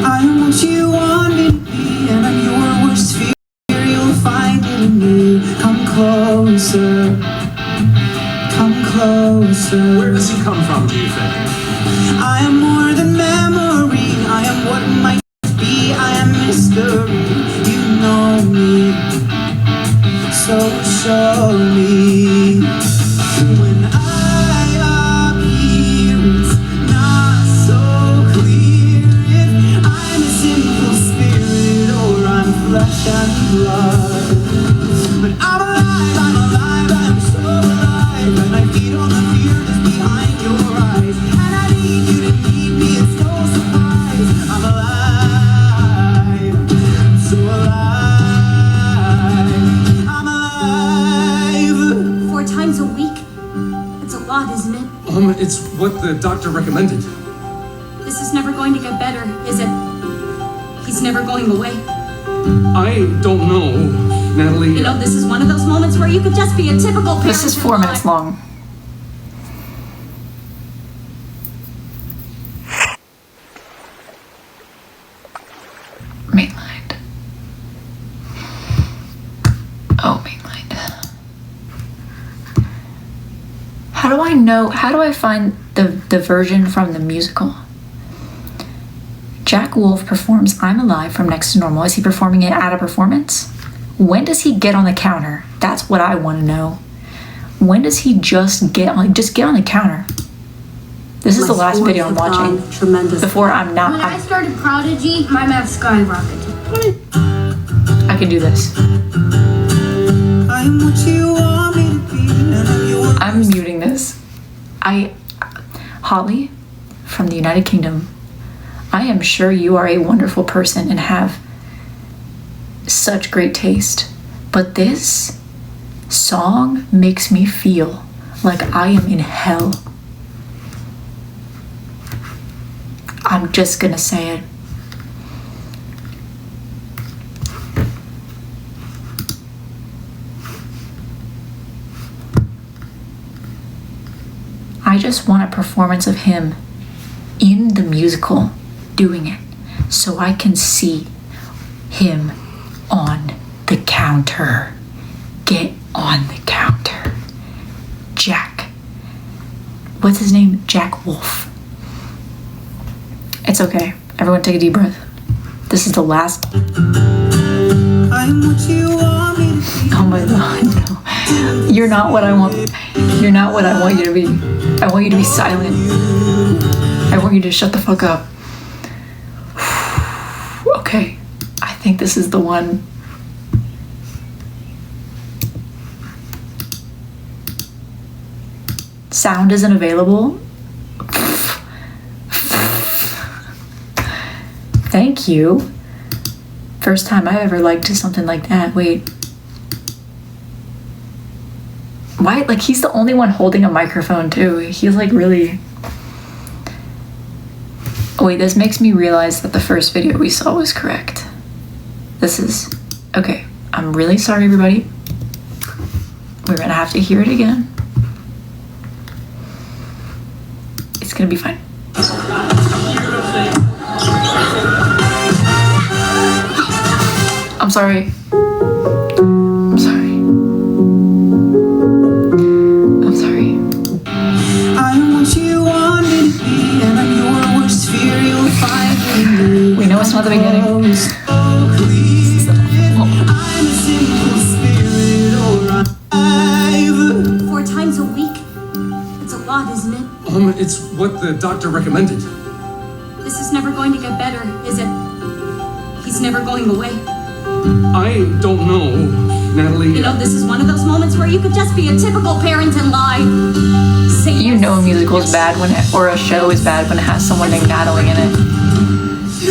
I am what you want me to be, and I'm your worst fear. You'll find it in me. Come closer. Come closer. Where does he come from, do you think? I am more than memory. I am what might be. I am mystery. You know me. So show me. When I am here, it's not so clear if I'm a simple spirit or I'm flesh and blood. But I'm alive, I'm so alive, and I feed on the fear that's behind your eyes. And I need you to keep me in no surprise. I'm alive, so alive. I'm alive. 4 times a week? It's a lot, isn't it? It's what the doctor recommended. This is never going to get better, is it? He's never going away. I don't know, Natalie. You know, this is one of those moments where you could just be a typical parent. This is 4 minutes long. Mainlined. Oh, mainlined. How do I know? How do I find the version from the musical? Jack Wolf performs I'm Alive from Next to Normal. Is he performing it at a performance? When does he get on the counter? That's what I want to know. When does he just get on the counter? This is the last video I'm watching. Before I'm not. When I started Prodigy, my math skyrocketed. I can do this. I am what you want me to be, and I'm yours. I'm muting this. Holly from the United Kingdom, I am sure you are a wonderful person and have such great taste, but this song makes me feel like I am in hell. I'm just gonna say it. I just want a performance of him in the musical doing it so I can see him on the counter. Get on the counter. Jack. What's his name? Jack Wolf. It's okay. Everyone take a deep breath. This is the last. I'm what you want me to be. Oh my god, no. You're not what I want. You're not what I want you to be. I want you to be silent. I want you to shut the fuck up. Okay, I think this is the one. Sound isn't available. Thank you. First time I ever liked something like that. Wait. Why? Like, he's the only one holding a microphone too. He's like really... Oh, wait, this makes me realize that the first video we saw was correct. This is... Okay, I'm really sorry, everybody. We're gonna have to hear it again. It's gonna be fine. I'm sorry. I'm sorry. I'm sorry. I'm what you want me to be, and I'm your worst fear. You'll find me. We know it's not the beginning. I'm a simple spirit, or 4 times a week? It's a lot, isn't it? It's what the doctor recommended. This is never going to get better, is it? He's never going away. I don't know, Natalie. You know, this is one of those moments where you could just be a typical parent and lie. Say You yes. know a musical is bad when it, or a show is bad when it has someone named Natalie in it.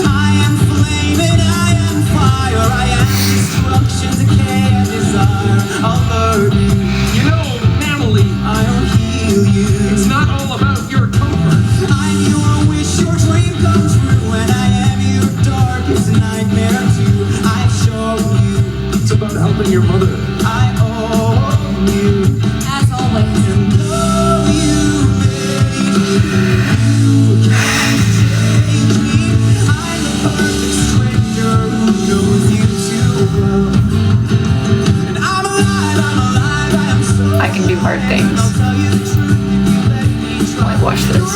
I am flame and I am fire. I am destruction, decay, and desire. I'll burn you. You know, Natalie, I'll heal you. it's not all about your comfort. I'm your wish, your dream come true, and I am your darkest nightmare too. I show you, It's about helping your mother. I owe you, As always. and love you, baby. You can't change me. I'm the perfect stranger who knows you too well. And I'm alive, I am so I can do hard things. I'll tell you the truth if you let me try. Like, watch this. I'm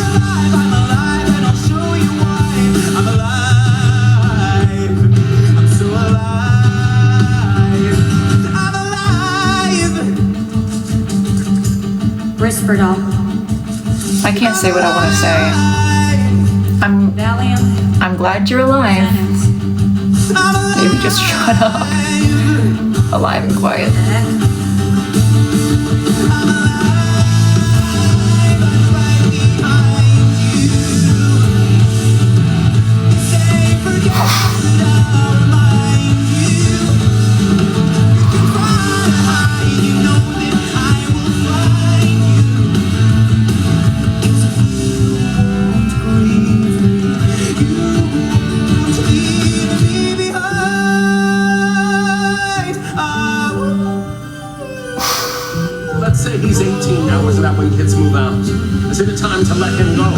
alive, and I'll show you why. I'm alive. I'm so alive. I'm alive. Risperdal. I can't say what I want to say. Valium. I'm glad you're alive. Maybe just shut up. Alive and quiet. Let's say he's 18 now. Isn't that when kids move out? Is it a time to let him go?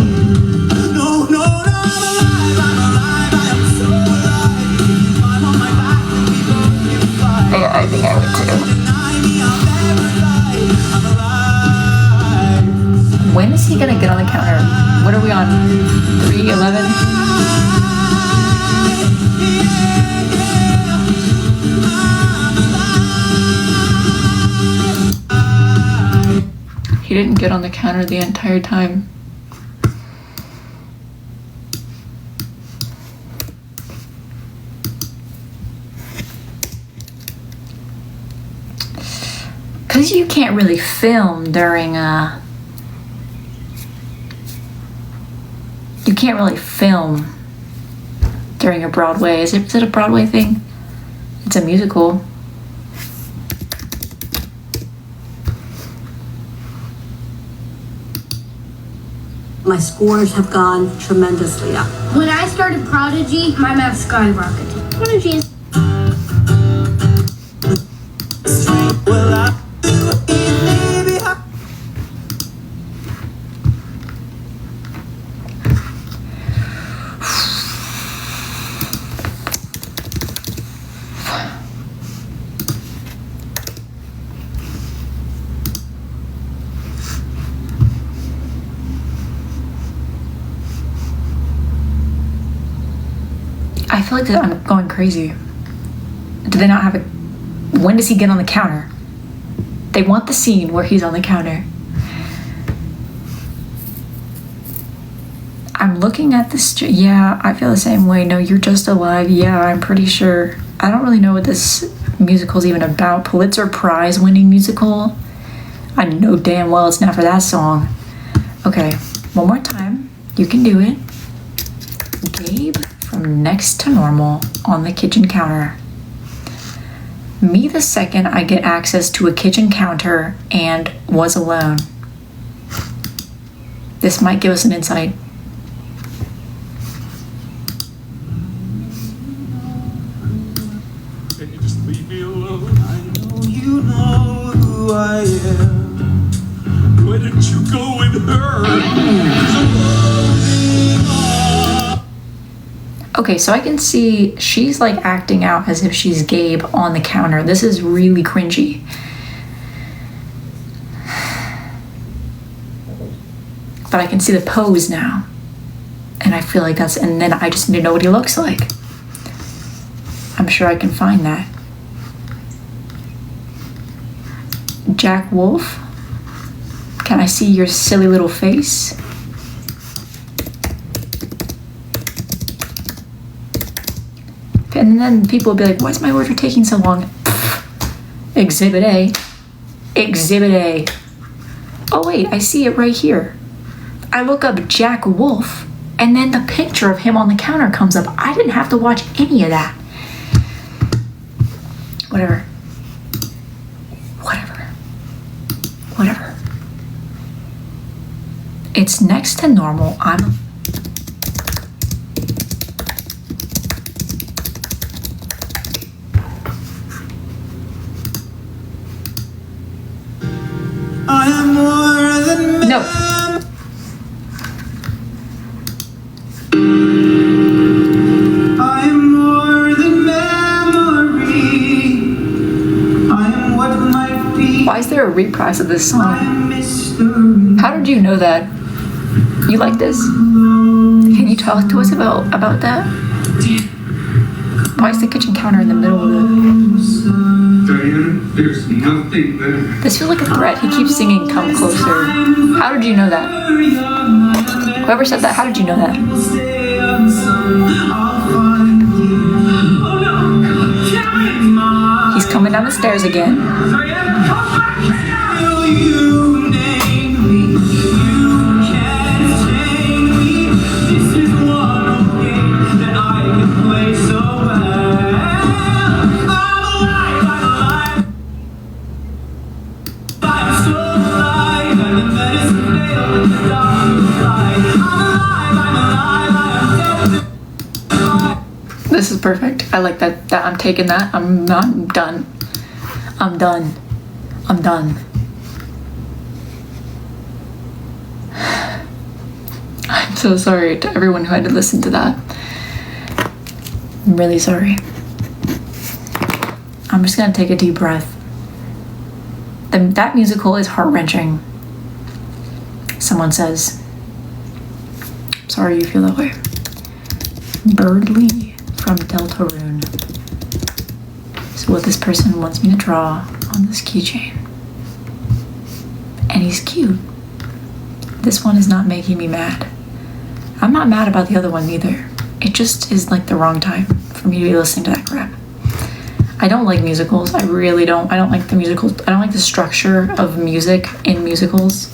No, no, no, I'm alive, I am so alive. I'm on my back and we both can fly. I think I would too. Deny me, I'll never die. I'm alive. When is he gonna get on the counter? What are we on? 3:11? He didn't get on the counter the entire time. Because you can't really film during a... You can't really film during a Broadway. Is it a Broadway thing? It's a musical. My scores have gone tremendously up. When I started Prodigy, my math skyrocketed. Prodigy is Well, I do it, baby. I feel like that I'm going crazy. Do they not have a... When does he get on the counter? They want the scene where he's on the counter. I'm looking at this... Yeah, I feel the same way. No, You're Just Alive. Yeah, I'm pretty sure. I don't really know what this musical is even about. Pulitzer Prize winning musical. I know damn well it's not for that song. Okay, one more time. You can do it. Gabe from Next to Normal on the kitchen counter. Me the second I get access to a kitchen counter and was alone. This might give us an insight. Can you just leave me alone? I know you know who I am. Why didn't you go with her? Okay, so I can see she's like acting out as if she's Gabe on the counter. This is really cringy. But I can see the pose now. And I feel like that's... And then I just need to know what he looks like. I'm sure I can find that. Jack Wolf? Can I see your silly little face? And then people will be like, why's my order taking so long? Exhibit A. Exhibit A. Oh wait, I see it right here. I look up Jack Wolf, and then the picture of him on the counter comes up. I didn't have to watch any of that. Whatever. Whatever. It's Next to Normal. I am more than No. I am more than memory. I am what might be. Why is there a reprise of this I song? am mystery. How did you know that? You like this? Can you talk to us about that? Why is the kitchen counter in the middle of the... Diana, there's nothing there. This feels like a threat. He keeps singing Come Closer. How did you know that? Whoever said that, how did you know that? Stay up some, I'll find you. Oh no, He's coming down the stairs again. Will you name me? You can't tame me. This is one of games that I can play so well. I'm alive. I'm so alive. I'm the medicine nail in the dark light. I'm dead. This is perfect. I like that. I'm taking that. I'm done. I'm done. I'm done. I'm so sorry to everyone who had to listen to that. I'm really sorry. I'm just gonna take a deep breath. That musical is heart-wrenching. Someone says, sorry you feel that way. Birdly from Deltarune. So what this person wants me to draw on this keychain. And he's cute. This one is not making me mad. I'm not mad about the other one either. It just is like the wrong time for me to be listening to that crap. I don't like musicals. I really don't. I don't like the musicals. I don't like the structure of music in musicals.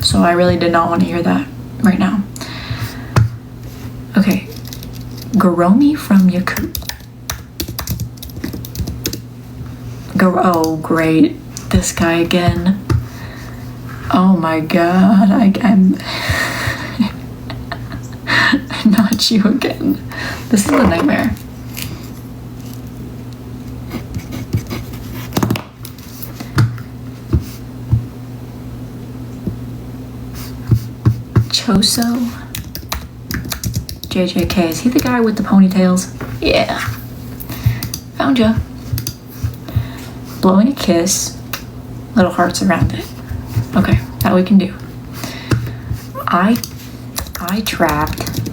So I really did not want to hear that right now. Okay. Garomi from Yakut. Oh, great. This guy again. Oh my god. I'm not you again. This is a nightmare. Choso JJK. Is he the guy with the ponytails? Yeah. Found ya. Blowing a kiss. Little hearts around it. Okay, that we can do. I trapped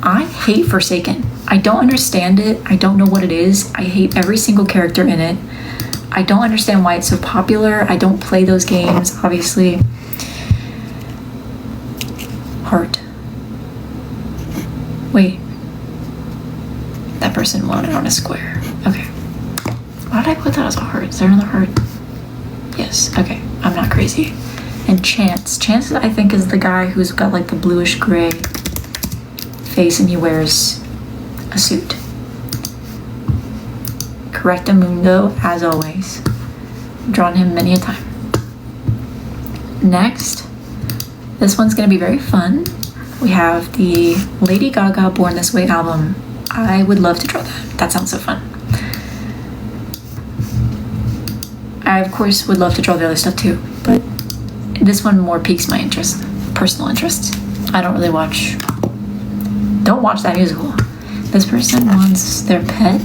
I hate Forsaken. I don't understand it. I don't know what it is. I hate every single character in it. I don't understand why it's so popular. I don't play those games, obviously. Heart. Wait. That person wanted on a square. Okay. Why did I put that as a heart? Is there another heart? Yes. Okay. I'm not crazy. And Chance. Chance, I think, is the guy who's got like the bluish gray face and he wears a suit. Correctamundo, as always. Drawn him many a time. Next, this one's gonna be very fun. We have the Lady Gaga Born This Way album. I would love to draw that. That sounds so fun. I, of course, would love to draw the other stuff too, but this one more piques my interest, personal interest. I don't really don't watch that musical. This person wants their pet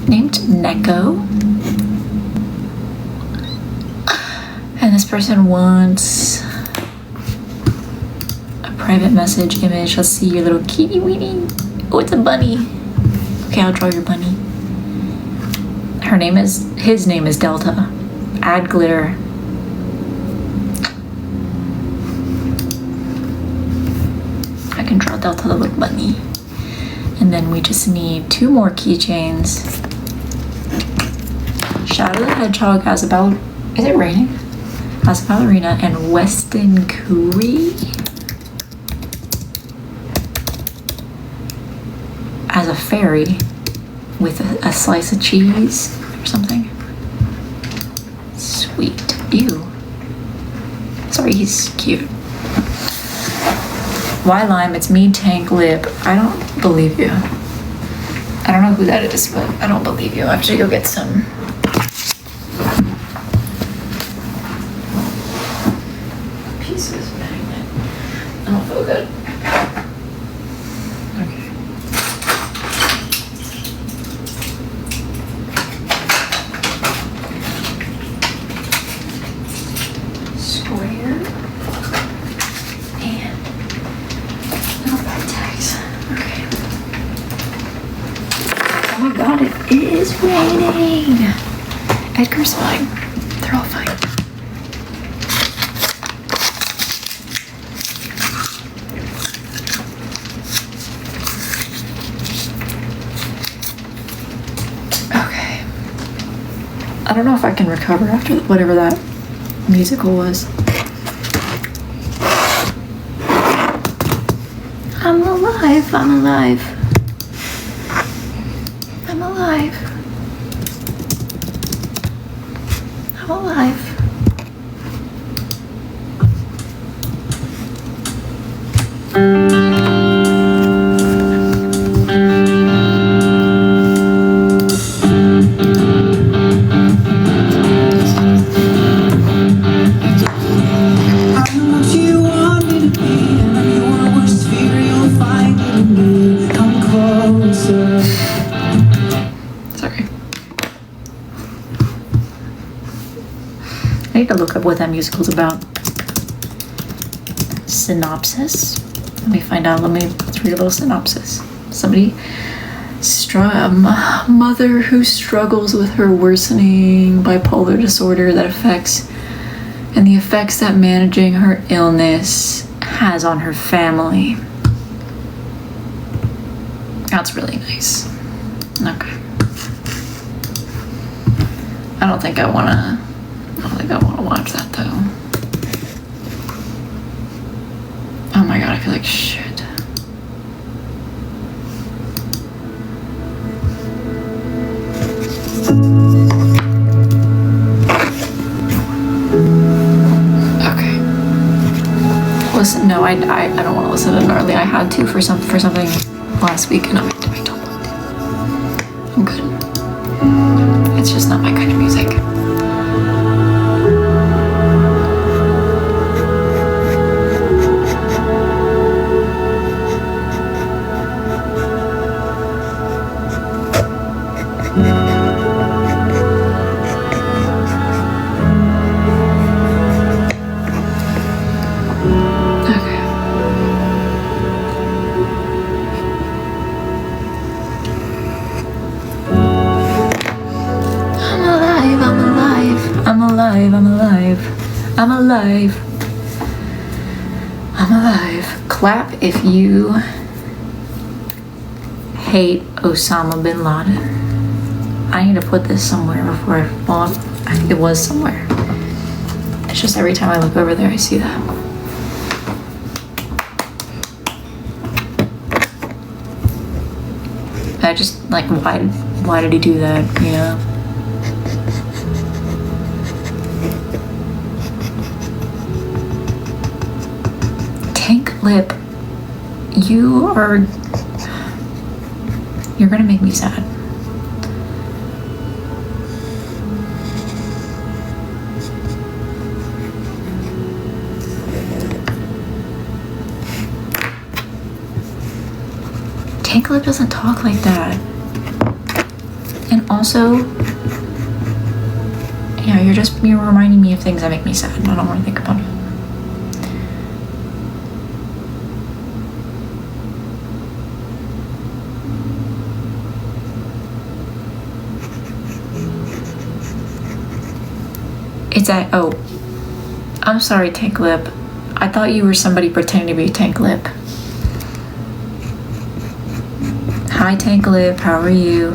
named Neko. And this person wants a private message image. Let's see your little kitty weenie. Oh, it's a bunny. Okay, I'll draw your bunny. His name is Delta. Add glitter. I can draw Delta the little bunny. And then we just need 2 more keychains. Shadow the Hedgehog has about, is it raining? Has a ballerina and Weston Curry as a fairy with a slice of cheese or something. Sweet. Ew. Sorry, he's cute. Ylime, it's me, Tank Lip. I don't believe you. I don't know who that is, but I don't believe you. I have to go get some. Pieces of magnet. I don't feel good. Okay. Square. And no bad tags. Okay. Oh my god, it is raining. Edgar's fine. They're all fine. Okay. I don't know if I can recover after whatever that musical was. I'm alive. I'm alive. I'm alive. I'm alive. I'm what you want me to be, and I'm your worst fear. You'll find it in me. Come closer. Sorry. I need to look up what that musical's about. Synopsis? Let me find out. Let's read a little synopsis. A mother who struggles with her worsening bipolar disorder the effects that managing her illness has on her family. That's really nice. Okay. I don't think I wanna watch that though. Oh my god, I feel like shit. Okay. Listen, no, I don't want to listen to Gnarly. I had to for something last week, and I don't want to. I'm good. It's just not my kind of music. alive, I'm alive, I'm alive, I'm alive. Clap if you hate Osama bin Laden. I need to put this somewhere before I fall off. I think it was somewhere. It's just every time I look over there, I see that. I just, like, why did he do that, you know? Tank Lip, you're gonna make me sad. Tank Lip doesn't talk like that. And also, yeah, you're reminding me of things that make me sad and I don't want to think about it. It's at, oh, I'm sorry, Tank Lip. I thought you were somebody pretending to be Tank Lip. Hi, Tank Lip, how are you?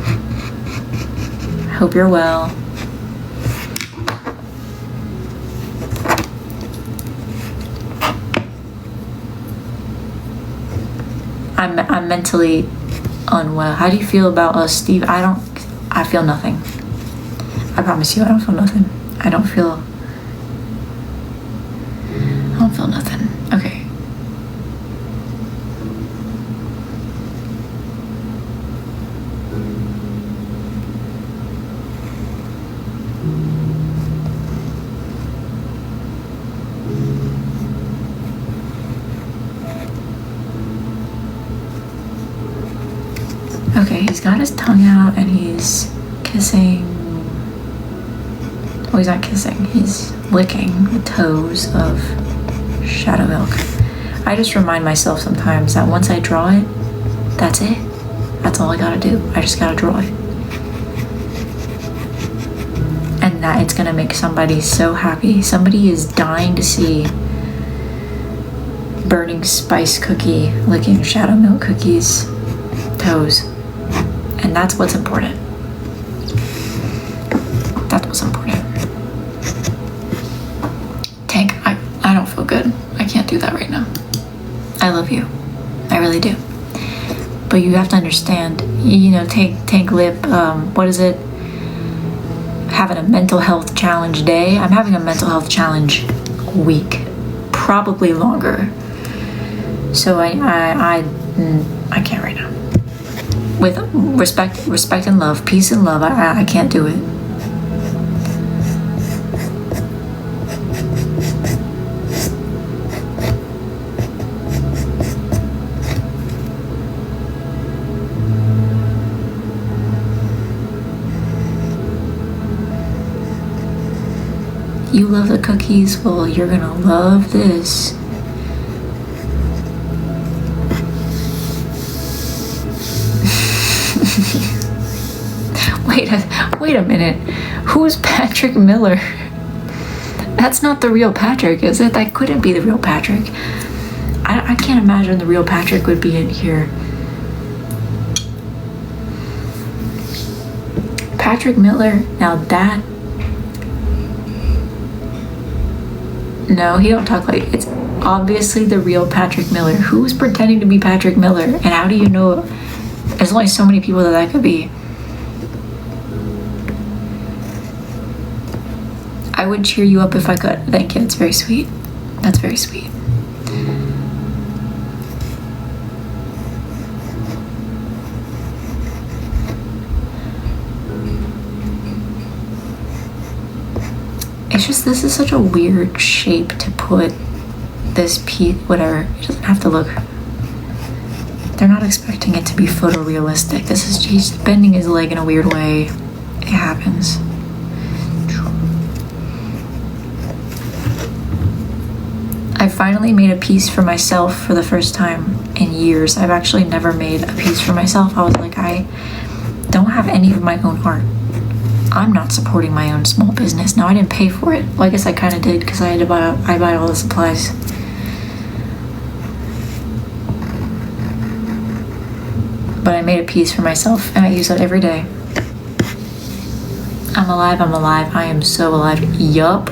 Hope you're well. I'm mentally unwell. How do you feel about us, Steve? I feel nothing. I promise you, I don't feel nothing. I don't feel nothing. Okay. Okay, he's got his tongue out and he's kissing. Oh, he's not kissing. He's licking the toes of Shadow Milk. I just remind myself sometimes that once I draw it, that's it. That's all I gotta do. I just gotta draw it. And that it's gonna make somebody so happy. Somebody is dying to see Burning Spice Cookie licking Shadow Milk Cookie's toes. And that's what's important. That's what's important. Tank, I don't feel good. I can't do that right now. I love you. I really do. But you have to understand, you know, Tank Lip, what is it? Having a mental health challenge day. I'm having a mental health challenge week. Probably longer. So I can't right now. With respect and love, peace and love, I can't do it. You love the cookies? Well, you're gonna love this. Wait a minute. Who's Patrick Miller? That's not the real Patrick, is it? That couldn't be the real Patrick. I can't imagine the real Patrick would be in here. Patrick Miller, now that... No, he don't talk like... It's obviously the real Patrick Miller. Who's pretending to be Patrick Miller? And how do you know... There's only so many people that could be. I would cheer you up if I could. Thank you. That's very sweet. That's very sweet. It's just, this is such a weird shape to put this piece, whatever. It doesn't have to look. They're not expecting it to be photorealistic. This is, he's bending his leg in a weird way. It happens. I finally made a piece for myself for the first time in years. I've actually never made a piece for myself. I was like, I don't have any of my own art. I'm not supporting my own small business. Now, I didn't pay for it. Well, I guess I kind of did because I buy all the supplies. But I made a piece for myself and I use that every day. I'm alive, I'm alive, I am so alive. Yup.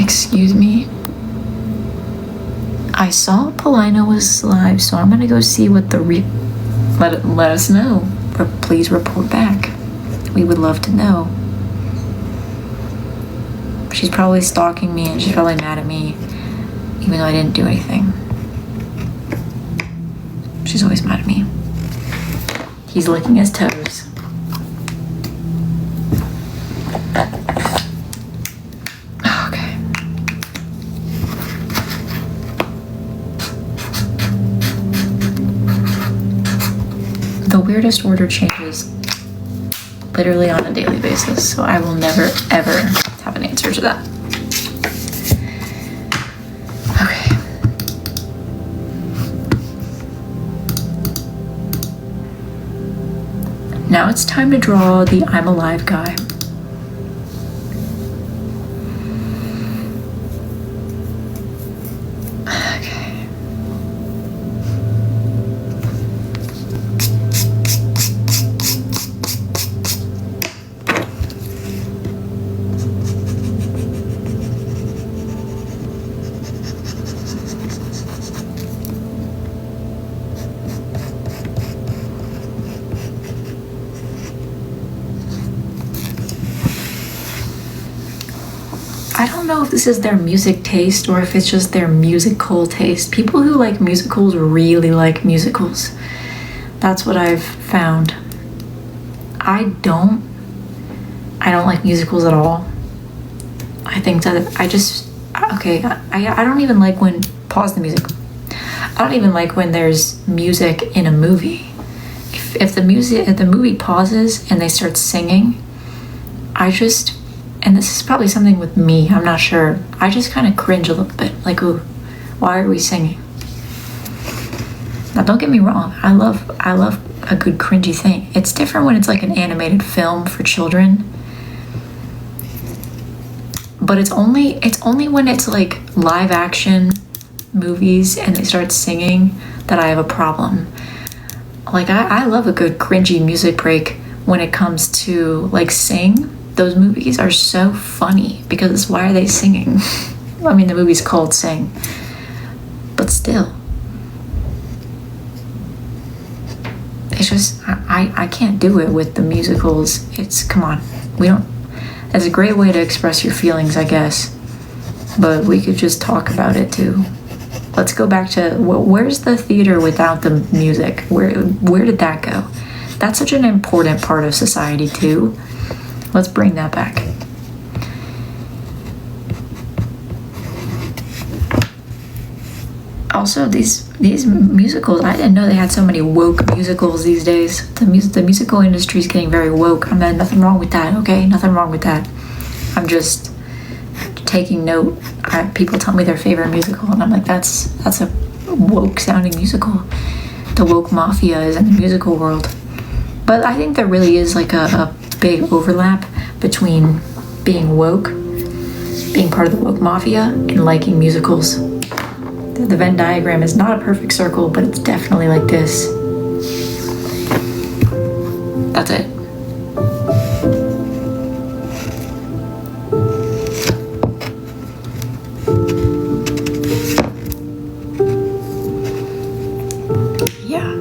Excuse me. I saw Polina was live, so I'm gonna go see what the let us know. Or please report back. We would love to know. She's probably stalking me and she's probably mad at me, even though I didn't do anything. She's always mad at me. He's licking his toes. Okay. The weirdest order changes literally on a daily basis, so I will never ever have an answer to that. Okay. Now it's time to draw the I'm alive guy. I don't know if this is their music taste or if it's just their musical taste. People who like musicals really like musicals. That's what I've found. I don't like musicals at all. I think that I don't even like when, pause the music. I don't even like when there's music in a movie. If the movie pauses and they start singing, and this is probably something with me, I'm not sure, I just kind of cringe a little bit, like, ooh, why are we singing? Now don't get me wrong, I love a good cringy thing. It's different when it's like an animated film for children, but it's only when it's like live action movies and they start singing that I have a problem. Like I love a good cringy music break when it comes to like Sing. Those movies are so funny because why are they singing? I mean, the movie's called Sing, but still. It's just, I can't do it with the musicals. Come on, that's a great way to express your feelings, I guess, but we could just talk about it too. Let's go back to, where's the theater without the music? Where did that go? That's such an important part of society too. Let's bring that back. Also, these musicals, I didn't know they had so many woke musicals these days. The musical industry is getting very woke. I mean, nothing wrong with that, okay? Nothing wrong with that. I'm just taking note. People tell me their favorite musical, and I'm like, that's a woke sounding musical. The woke mafia is in the musical world. But I think there really is like a big overlap between being woke, being part of the woke mafia, and liking musicals. The Venn diagram is not a perfect circle, but it's definitely like this. That's it. Yeah.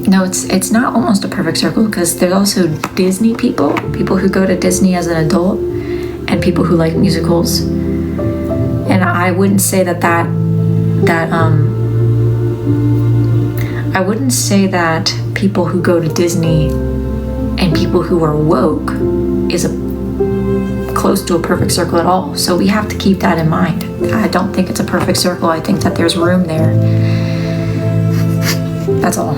No, it's not almost a perfect circle because there's also Disney people who go to Disney as an adult, and people who like musicals. And I wouldn't say that I wouldn't say that people who go to Disney and people who are woke is close to a perfect circle at all. So we have to keep that in mind. I don't think it's a perfect circle. I think that there's room there. That's all.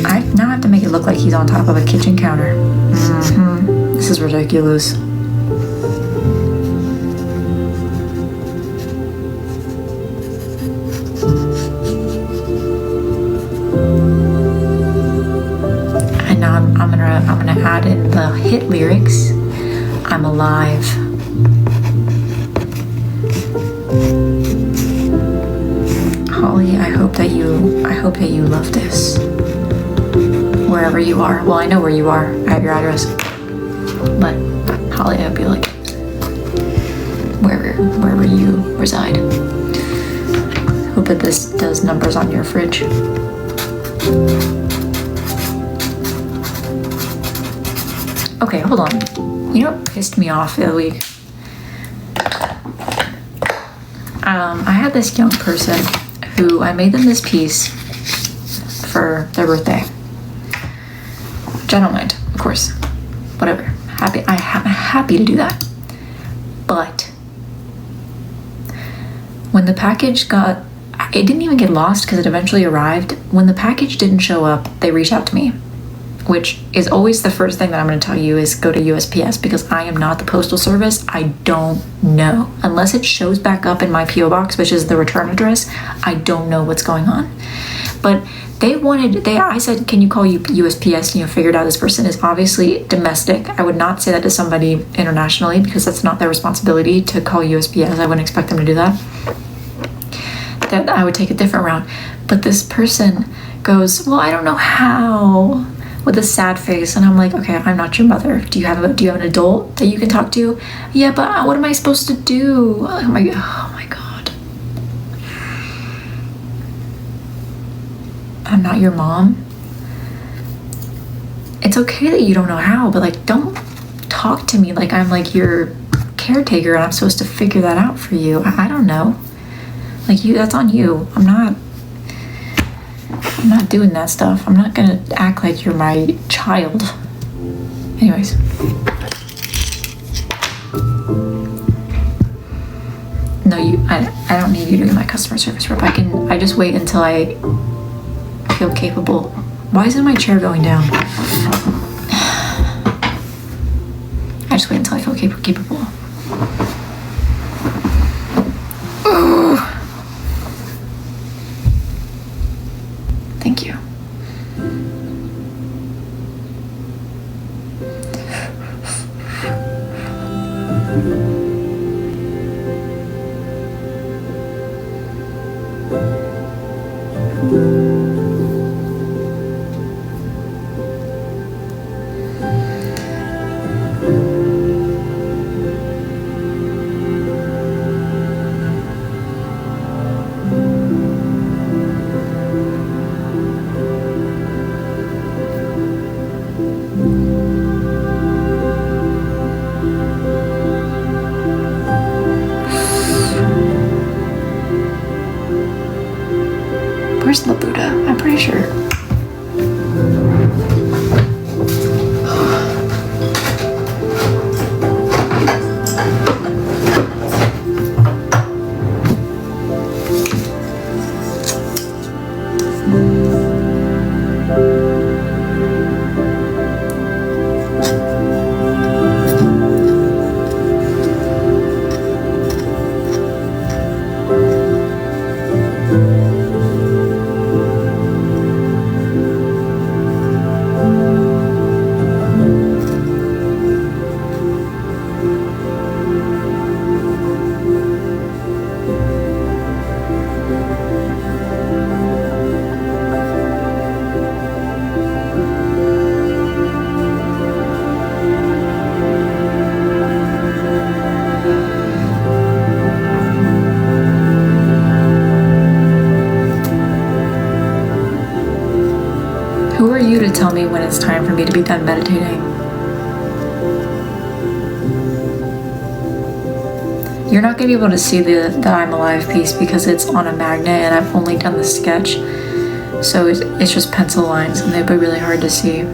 I now have to make it look like he's on top of a kitchen counter. This is ridiculous. lyrics. I'm alive. Holly, I hope that you love this. Wherever you are. Well, I know where you are. I have your address. But Holly, I hope you like it. Wherever you reside. Hope that this does numbers on your fridge. Okay, hold on. You know what pissed me off the other week? I had this young person who I made them this piece for their birthday. Which I don't mind, of course. Whatever. I'm happy to do that. But when the package it didn't even get lost because it eventually arrived. When the package didn't show up, they reached out to me, which is always the first thing that I'm going to tell you is go to USPS, because I am not the postal service. I don't know. Unless it shows back up in my PO box, which is the return address, I don't know what's going on. But I said, can you call USPS and figured out this person is obviously domestic. I would not say that to somebody internationally because that's not their responsibility to call USPS. I wouldn't expect them to do that. That I would take a different route. But this person goes, well, I don't know how, with a sad face. And I'm like, okay, I'm not your mother. Do you have an adult that you can talk to? Yeah, but what am I supposed to do? Oh my God. I'm not your mom. It's okay that you don't know how, but like, don't talk to me like I'm like your caretaker and I'm supposed to figure that out for you. I don't know. Like, that's on you. I'm not doing that stuff. I'm not gonna act like you're my child. Anyways. No, I don't need you to be my customer service rep. I just wait until I feel capable. Why isn't my chair going down? I just wait until I feel capable. Oh. Thank you. Where's Labuda? I'm pretty sure. Who are you to tell me when it's time for me to be done meditating? You're not going to be able to see the I'm Alive piece because it's on a magnet and I've only done the sketch. So it's just pencil lines and they'd be really hard to see.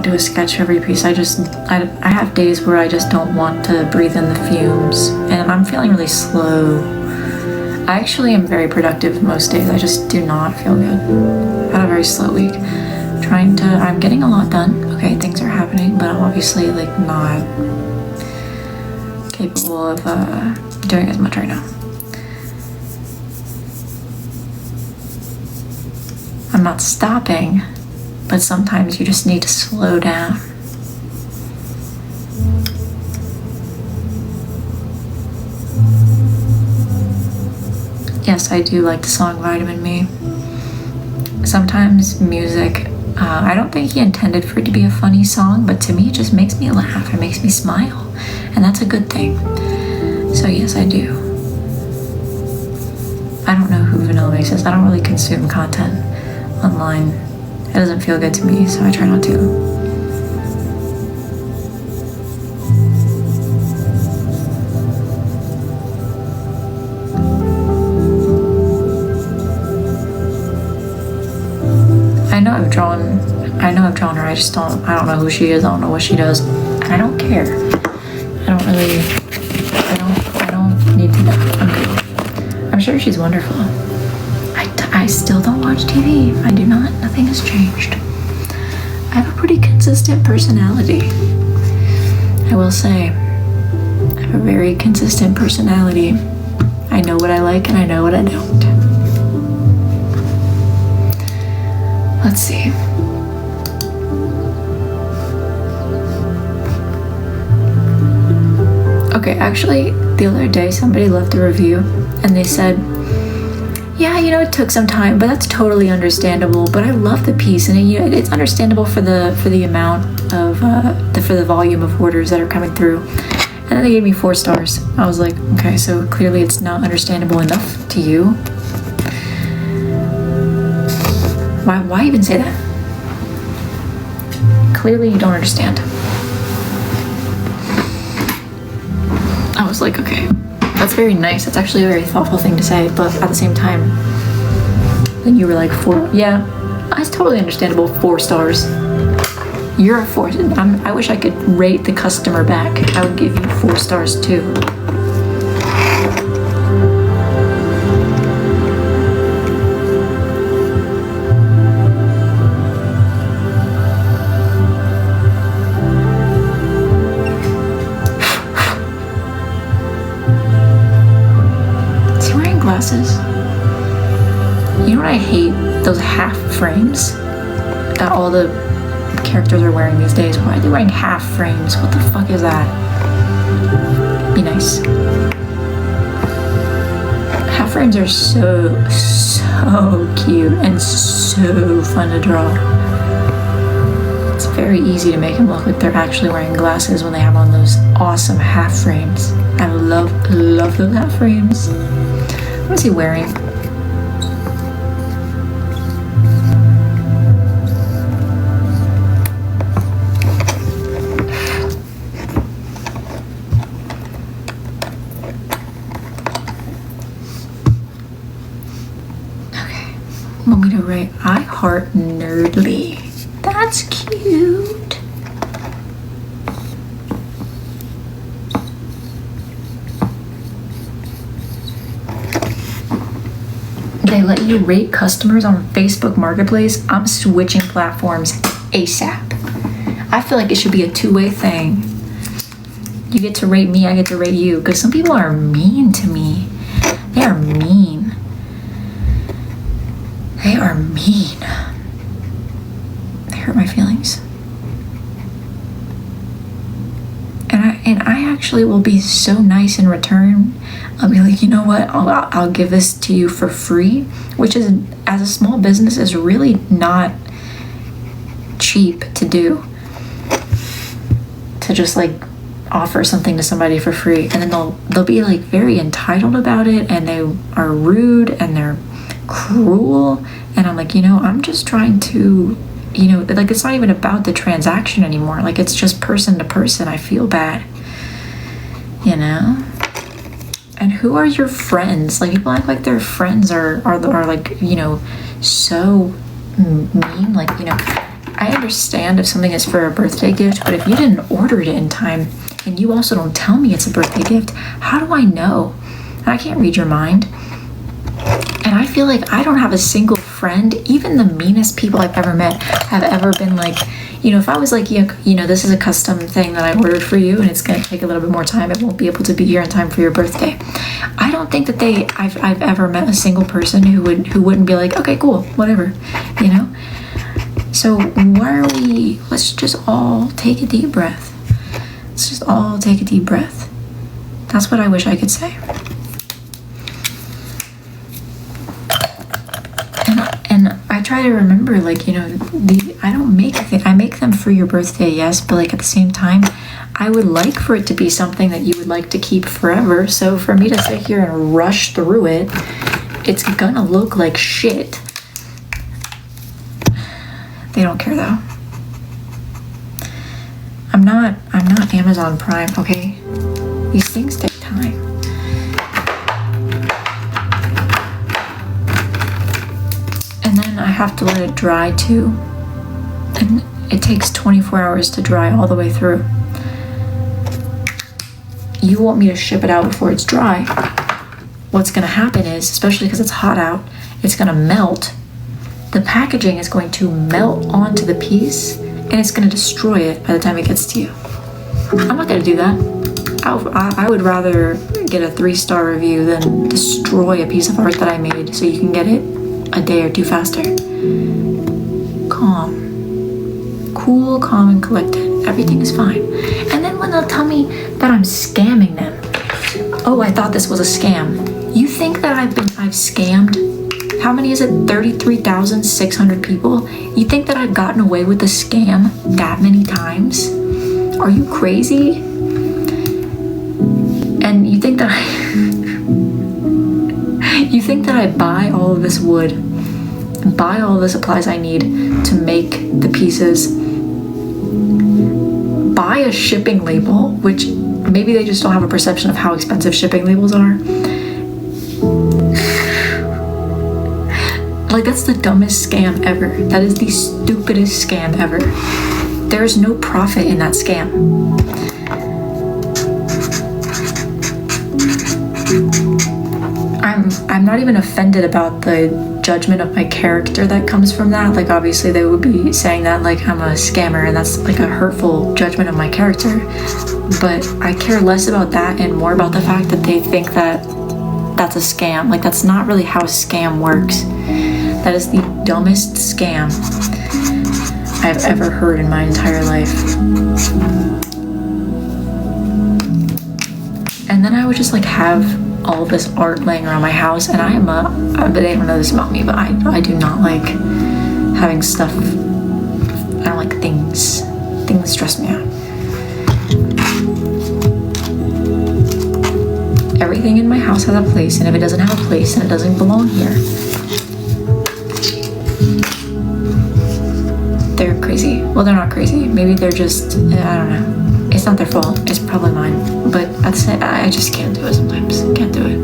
Do a sketch for every piece. I have days where I just don't want to breathe in the fumes and I'm feeling really slow. I actually am very productive most days. I just do not feel good. I had a very slow week. I'm getting a lot done. okay, things are happening, but I'm obviously like not capable of doing as much right now. I'm not stopping, but sometimes you just need to slow down. Yes, I do like the song Vitamin Me. Sometimes music, I don't think he intended for it to be a funny song, but to me it just makes me laugh, it makes me smile, and that's a good thing. So yes, I do. I don't know who Vanilla Mix is. I don't really consume content online. It doesn't feel good to me, so I try not to. I know I've drawn her, I don't know who she is, I don't know what she does, and I don't care. I don't need to know. I'm good. I'm sure she's wonderful. I still don't watch TV. I do not. Nothing has changed. I have a pretty consistent personality. I will say, I have a very consistent personality. I know what I like and I know what I don't. Let's see. Okay, actually, the other day somebody left a review and they said, yeah, you know, it took some time, but that's totally understandable. But I love the piece, and it's understandable for the amount of for the volume of orders that are coming through. And then they gave me 4 stars. I was like, okay, so clearly it's not understandable enough to you. Why even say that? Clearly you don't understand. I was like, okay, that's very nice. That's actually a very thoughtful thing to say, but at the same time, then you were like 4. Yeah, it's totally understandable. 4 stars. You're a 4. I wish I could rate the customer back. I would give you 4 stars too. Glasses. You know what I hate? Those half frames that all the characters are wearing these days. Why are they wearing half frames? What the fuck is that? Be nice. Half frames are so cute and so fun to draw. It's very easy to make them look like they're actually wearing glasses when they have on those awesome half frames. I love those half frames. What is he wearing? Okay. Want me to write I heart nerdly. That's cute. They let you rate customers on Facebook Marketplace. I'm switching platforms ASAP. I feel like it should be a two-way thing. You get to rate me, I get to rate you. Because some people are mean to me. They are mean. They are mean. They hurt my feelings. And I actually will be so nice in return. I'll be like, you know what? I'll give this to you for free, which is, as a small business, is really not cheap to do. To just like offer something to somebody for free, and then they'll be like very entitled about it, and they are rude and they're cruel. And I'm like, you know, I'm just trying to, you know, like it's not even about the transaction anymore. Like it's just person to person. I feel bad, you know. And who are your friends? Like people act like their friends are like, you know, so mean. Like, you know, I understand if something is for a birthday gift, but if you didn't order it in time and you also don't tell me it's a birthday gift, how do I know? I can't read your mind. And I feel like I don't have a single friend, even the meanest people I've ever met have ever been like, you know, if I was like, you know, this is a custom thing that I ordered for you and it's gonna take a little bit more time, it won't be able to be here in time for your birthday. I don't think that I've ever met a single person who wouldn't be like, okay, cool, whatever, you know? So let's just all take a deep breath. Let's just all take a deep breath. That's what I wish I could say. And I try to remember, like, you know, I make them for your birthday, yes, but like at the same time, I would like for it to be something that you would like to keep forever. So for me to sit here and rush through it, it's gonna look like shit. They don't care though. I'm not Amazon Prime, okay? These things take time. And then I have to let it dry too. And it takes 24 hours to dry all the way through. You want me to ship it out before it's dry. What's gonna happen is, especially because it's hot out, it's gonna melt. The packaging is going to melt onto the piece and it's gonna destroy it by the time it gets to you. I'm not gonna do that. I would rather get a 3-star review than destroy a piece of art that I made so you can get it a day or two faster. Calm. Cool, calm, and collected. Everything is fine. And then when they'll tell me that I'm scamming them. Oh, I thought this was a scam. You think that I've scammed? How many is it? 33,600 people? You think that I've gotten away with a scam that many times? Are you crazy? And you think that you think that I buy all of this wood, buy all of the supplies I need to make the pieces, buy a shipping label, which maybe they just don't have a perception of how expensive shipping labels are. Like, that's the dumbest scam ever. That is the stupidest scam ever. There is no profit in that scam. I'm not even offended about the judgment of my character that comes from that. Like, obviously they would be saying that like I'm a scammer and that's like a hurtful judgment of my character. But I care less about that and more about the fact that they think that that's a scam. Like, that's not really how a scam works. That is the dumbest scam I've ever heard in my entire life. And then I would just like have all this art laying around my house, and but they don't know this about me, but I do not like having stuff. I don't like things. Things stress me out. Everything in my house has a place, and if it doesn't have a place, then it doesn't belong here. They're crazy. Well, they're not crazy. Maybe they're just, I don't know. It's not their fault. It's probably mine. But I just can't do it sometimes. Can't do it.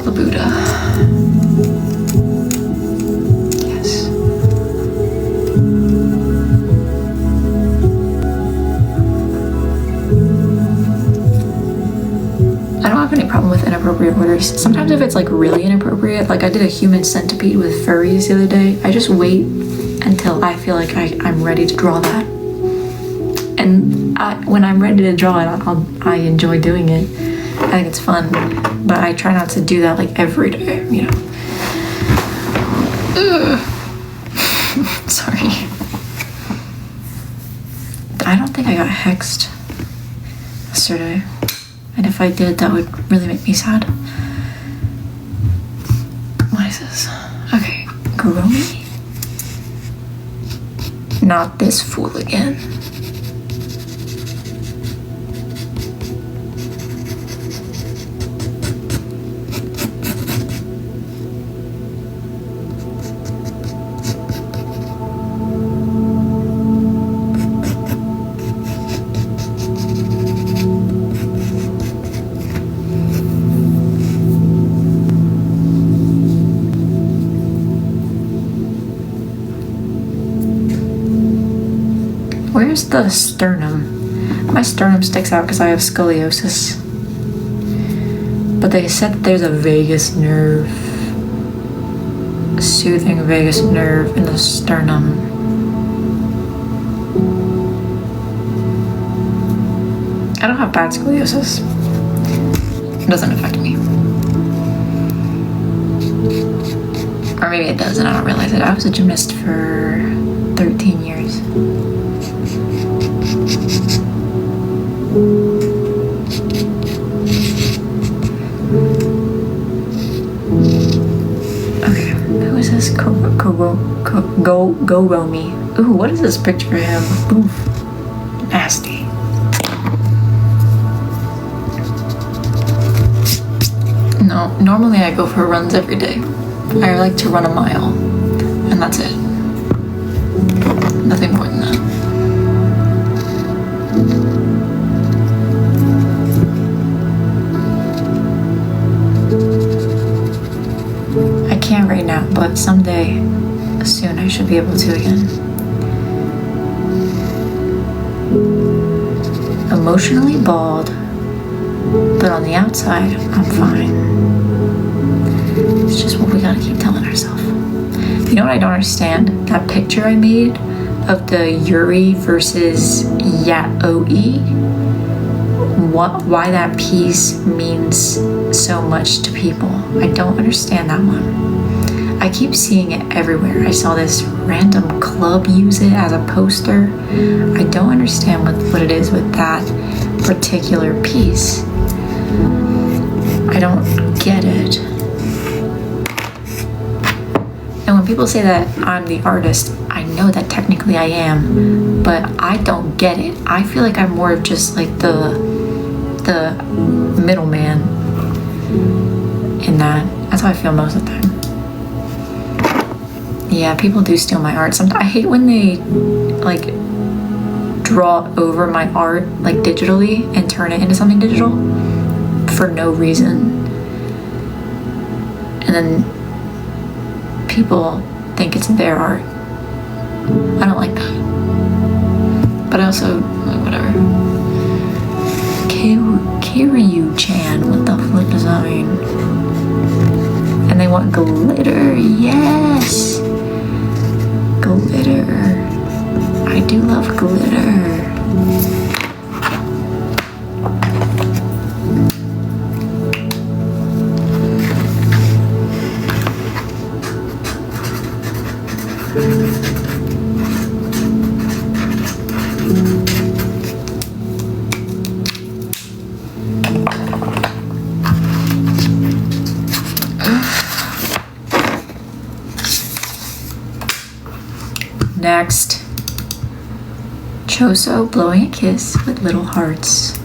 The Buddha. Yes. I don't have any problem with inappropriate orders. Sometimes if it's like really inappropriate, like I did a human centipede with furries the other day, I just wait until I feel like I'm ready to draw that. And when I'm ready to draw it, I enjoy doing it. I think it's fun, but I try not to do that like every day, you know. Sorry. I don't think I got hexed yesterday. And if I did, that would really make me sad. What is this? Okay, grow me. Not this fool again. Where's the sternum? My sternum sticks out because I have scoliosis. But they said that there's a vagus nerve, a soothing vagus nerve in the sternum. I don't have bad scoliosis. It doesn't affect me. Or maybe it does and I don't realize it. I was a gymnast for 13 years. Okay, who is this? Go Romy. Ooh, what is this picture of him? Oof, nasty. No, normally I go for runs every day. I like to run a mile, and that's it. Nothing more than that. I can't right now, but someday, soon, I should be able to again. Emotionally bald, but on the outside, I'm fine. It's just what we gotta keep telling ourselves. You know what I don't understand? That picture I made of the Yuri versus Yaoi. Why that piece means so much to people. I don't understand that one. I keep seeing it everywhere. I saw this random club use it as a poster. I don't understand what it is with that particular piece. I don't get it. And when people say that I'm the artist, I know that technically I am, but I don't get it. I feel like I'm more of just like the middleman in that. That's how I feel most of the time. Yeah, people do steal my art. Sometimes I hate when they like draw over my art like digitally and turn it into something digital for no reason. And then people think it's their art. I don't like that. But I also, like, whatever. Kiryu-chan with the flip design. And they want glitter. Yes! Glitter. I do love glitter. Next, Choso blowing a kiss with little hearts.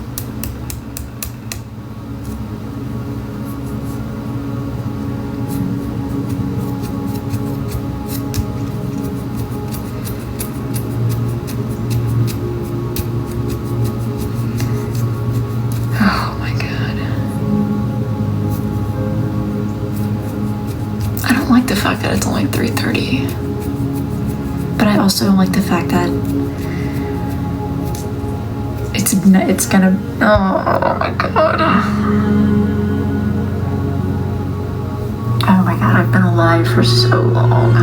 Oh my god. I don't like the fact that it's only 3:30. But I also don't like the fact that it's gonna, oh my god. Oh my god, I've been alive for so long.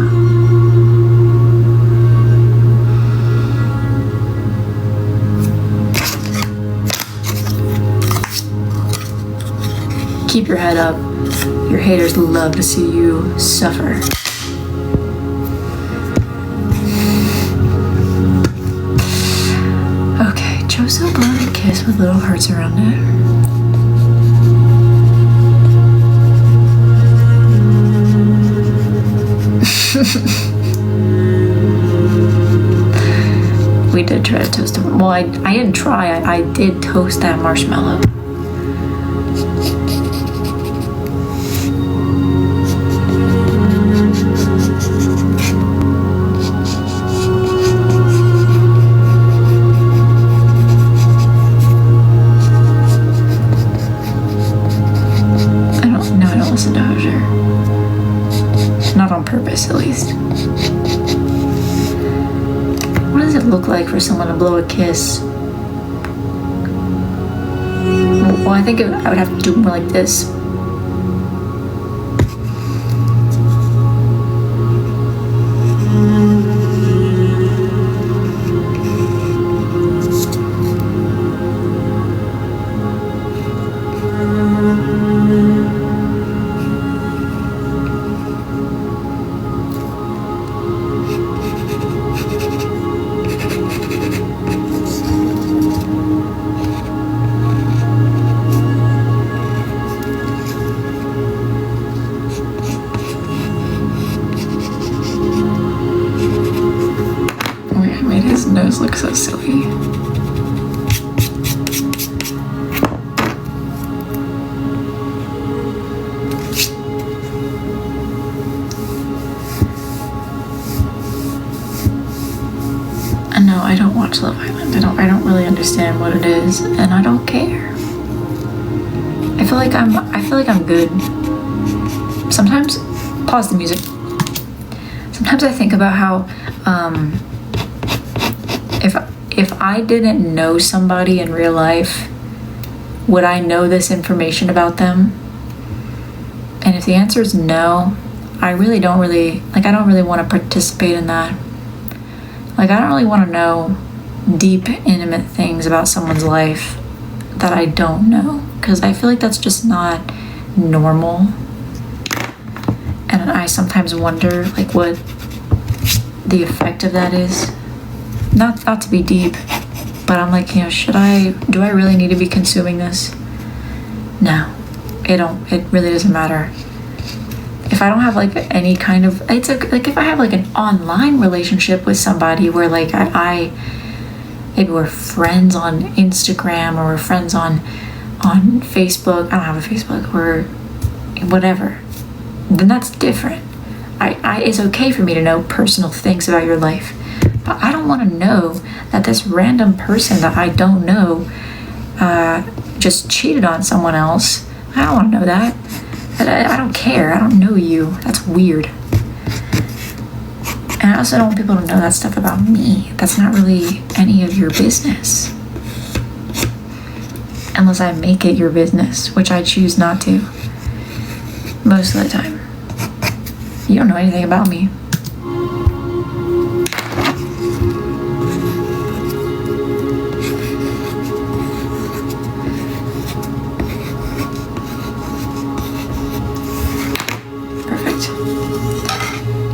Keep your head up. Your haters love to see you suffer. So blowing a kiss with little hearts around it. We did try to toast it. Well, I didn't try. I did toast that marshmallow. Not on purpose, at least. What does it look like for someone to blow a kiss? Well, I think I would have to do more like this. watch Love Island. I don't really understand what it is, and I don't care. I feel like I'm good. Sometimes, pause the music. Sometimes I think about how if I didn't know somebody in real life, would I know this information about them? And if the answer is no, I don't really want to participate in that. Like, I don't really want to know deep, intimate things about someone's life that I don't know, because I feel like that's just not normal. And I sometimes wonder, like, what the effect of that is. Not to be deep, but I'm like, do I really need to be consuming this? No, it really doesn't matter. If I don't have like any kind of, like if I have like an online relationship with somebody where like maybe we're friends on Instagram or we're friends on Facebook. I don't have a Facebook or whatever. Then that's different. It's okay for me to know personal things about your life, but I don't want to know that this random person that I don't know just cheated on someone else. I don't want to know that. I don't care. I don't know you. That's weird. And I also don't want people to know that stuff about me. That's not really any of your business. Unless I make it your business, which I choose not to. Most of the time. You don't know anything about me. Perfect.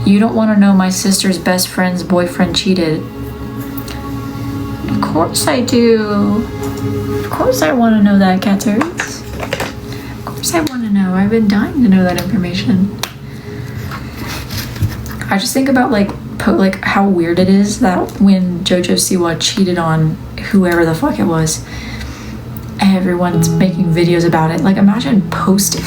You don't want to know my sister's best friend's boyfriend cheated. Of course I do. Of course I want to know that, Cat Turds. Of course I want to know. I've been dying to know that information. I just think about like how weird it is that when JoJo Siwa cheated on whoever the fuck it was, everyone's making videos about it. Like, imagine posting,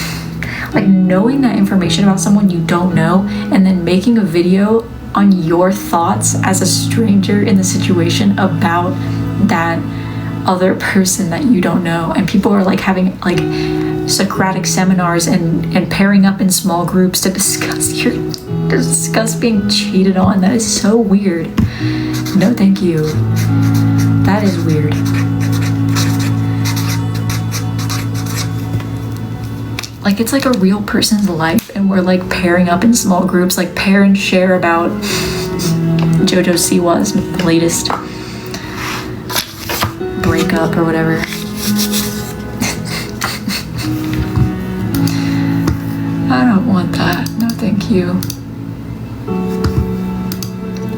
like, knowing that information about someone you don't know and then making a video on your thoughts as a stranger in the situation about that other person that you don't know. And people are like having like Socratic seminars and pairing up in small groups to discuss being cheated on. That is so weird. No thank you. That is weird. Like, it's like a real person's life and we're like pairing up in small groups, like pair and share about JoJo Siwa's latest breakup or whatever. I don't want that. No thank you.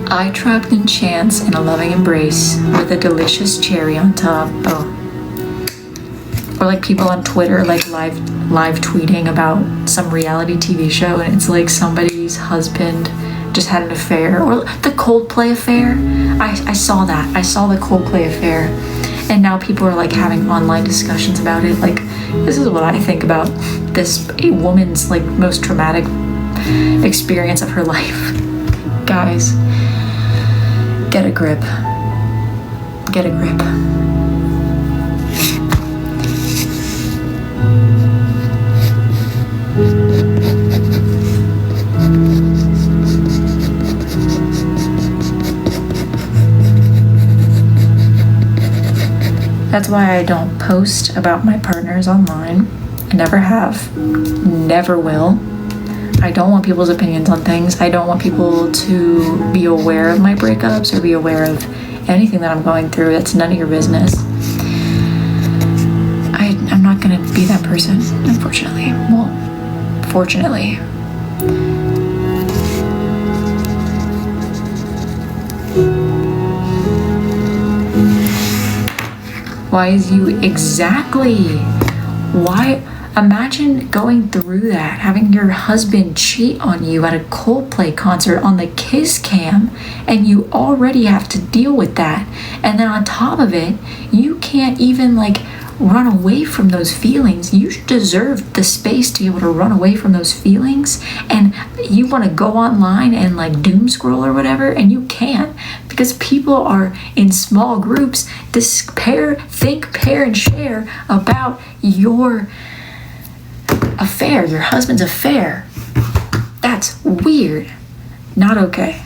I trapped in chance in a loving embrace with a delicious cherry on top. Oh. Or like people on Twitter like live tweeting about some reality TV show and it's like somebody's husband just had an affair. Or the Coldplay affair. I saw that. I saw the Coldplay affair. And now people are like having online discussions about it. Like, this is what I think about a woman's like most traumatic experience of her life. Guys, get a grip. Get a grip. That's why I don't post about my partners online. I never have, never will. I don't want people's opinions on things. I don't want people to be aware of my breakups or be aware of anything that I'm going through. That's none of your business. I'm not gonna be that person, unfortunately. Well, fortunately. Why is you exactly? Why? Imagine going through that, having your husband cheat on you at a Coldplay concert on the Kiss Cam, and you already have to deal with that. And then on top of it, you can't even like run away from those feelings. You deserve the space to be able to run away from those feelings. And you want to go online and like doom scroll or whatever, and you can't, because people are in small groups. Think, pair, and share about your affair, your husband's affair. That's weird. Not okay.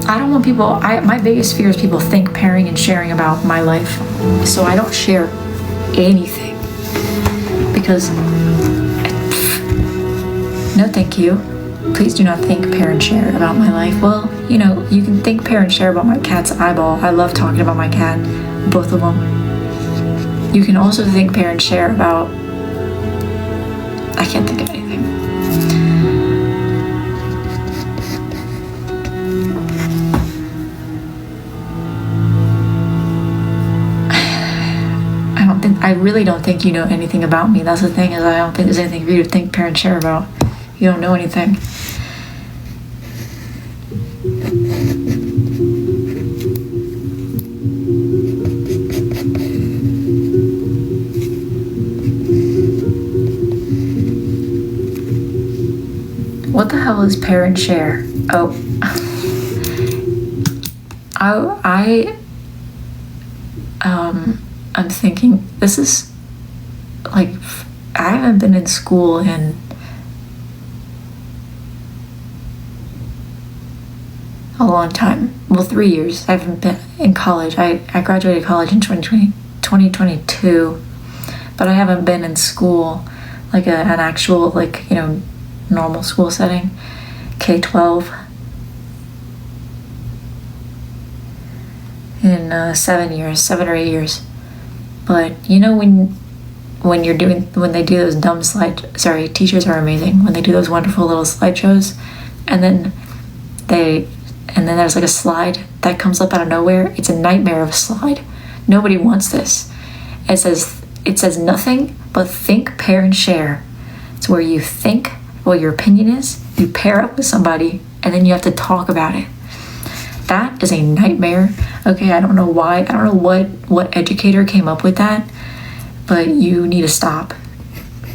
I don't want people, my biggest fear is people think, pairing, and sharing about my life. So I don't share anything. Because, no thank you. Please do not think, pair, and share about my life. Well, you know, you can think, pair, and share about my cat's eyeball. I love talking about my cat, both of them. You can also think, pair, and share about, I can't think of anything. I really don't think you know anything about me. That's the thing, is I don't think there's anything for you to think, pair, and share about. You don't know anything. What the hell is pair and share? Oh. I'm thinking, this is like, I haven't been in school in a long time. Well, 3 years. I haven't been in college. I graduated college in 2022, but I haven't been in school, like an actual, like, you know, normal school setting, K-12, in 7 or 8 years. But you know, when they do those dumb teachers are amazing when they do those wonderful little slideshows, and then there's like a slide that comes up out of nowhere. It's a nightmare of a slide. Nobody wants this. It says nothing but think, pair, and share. It's where you think what your opinion is, you pair up with somebody, and then you have to talk about it. That is a nightmare. Okay, I don't know why. I don't know what educator came up with that, but you need to stop.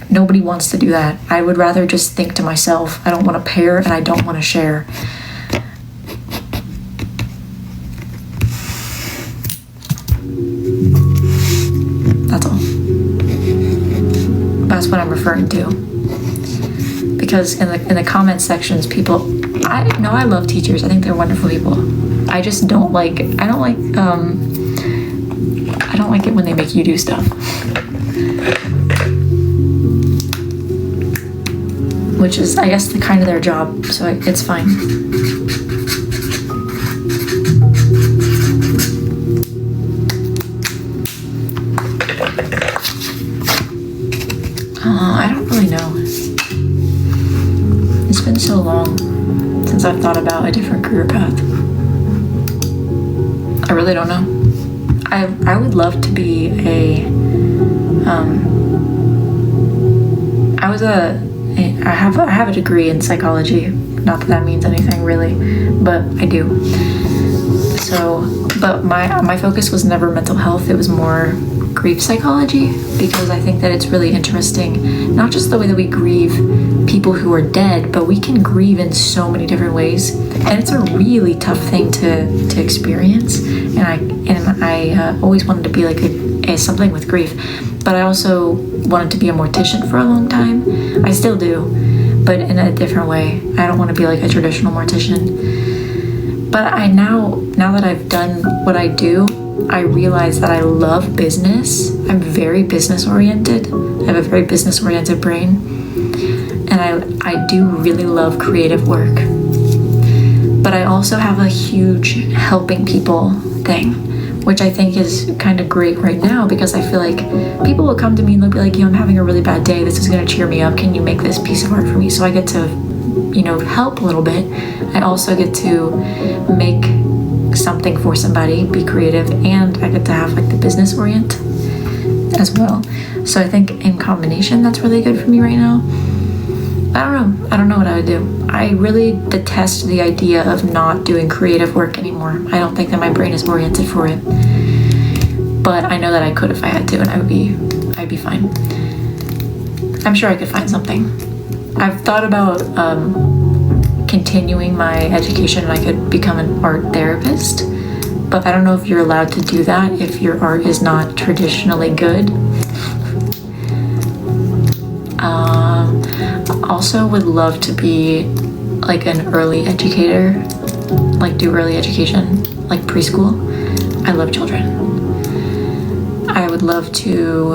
Nobody wants to do that. I would rather just think to myself. I don't want to pair, and I don't want to share. That's all. That's what I'm referring to. Because in the comment sections, people, I love teachers. I think they're wonderful people. I just don't like it when they make you do stuff. Which is, I guess, the kind of their job, so it's fine. I don't really know. It's been so long since I've thought about a different career path. I really don't know. I would love to be I have a degree in psychology. Not that means anything really, but I do. So, but my focus was never mental health. It was more grief psychology, because I think that it's really interesting, not just the way that we grieve people who are dead, but we can grieve in so many different ways, and it's a really tough thing to experience. And I always wanted to be like something with grief, but I also wanted to be a mortician for a long time. I still do, but in a different way. I don't want to be like a traditional mortician. But I now that I've done what I do, I realize that I love business. I'm very business oriented. I have a very business oriented brain. And I do really love creative work. But I also have a huge helping people thing, which I think is kind of great right now, because I feel like people will come to me and they'll be like, I'm having a really bad day. This is going to cheer me up. Can you make this piece of art for me? So I get to, help a little bit. I also get to make something for somebody, be creative, and I get to have like the business orient as well. So I think in combination, that's really good for me right now. I don't know what I would do. I really detest the idea of not doing creative work anymore. I don't think that my brain is oriented for it. But I know that I could if I had to, and I'd be fine. I'm sure I could find something. I've thought about continuing my education and I could become an art therapist, but I don't know if you're allowed to do that if your art is not traditionally good. Also would love to be like an early educator, like do early education, like preschool. I love children. I would love to,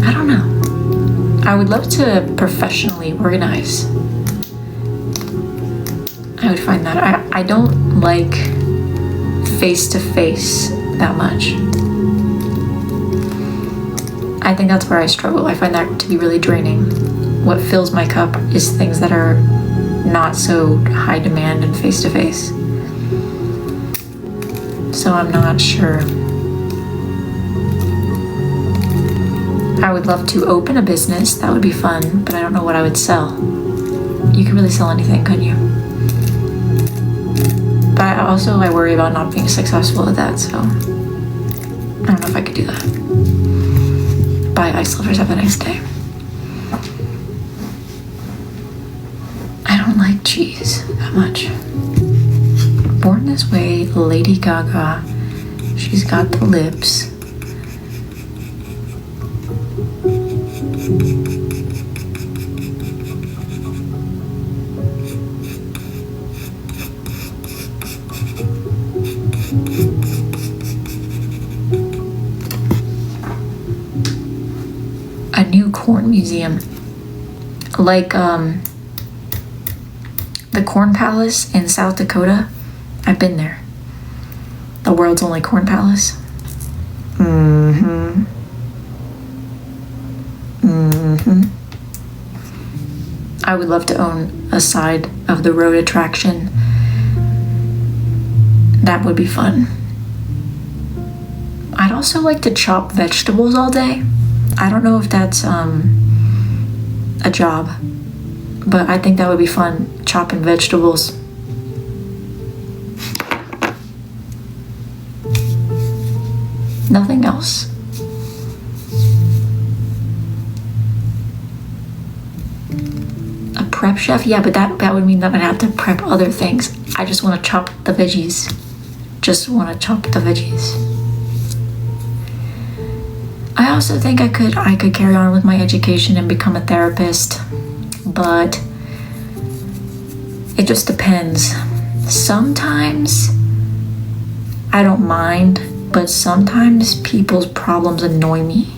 I don't know. I would love to professionally organize. I would find that. I don't like face-to-face that much. I think that's where I struggle. I find that to be really draining. What fills my cup is things that are not so high demand and face-to-face. So I'm not sure. I would love to open a business. That would be fun, but I don't know what I would sell. You could really sell anything, couldn't you? But I worry about not being successful at that, so I don't know if I could do that. Buy ice lovers, have a nice day. I don't like cheese that much. Born This Way, Lady Gaga. She's got the lips. A new corn museum, like the Corn Palace in South Dakota. I've been there. The world's only corn palace. I would love to own a side of the road attraction. That would be fun. I'd also like to chop vegetables all day. I don't know if that's a job, but I think that would be fun, chopping vegetables. Nothing else. A prep chef? Yeah, but that would mean that I'd have to prep other things. I just want to chop the veggies. Just want to chop the veggies. I also think I could carry on with my education and become a therapist, but it just depends. Sometimes I don't mind, but sometimes people's problems annoy me.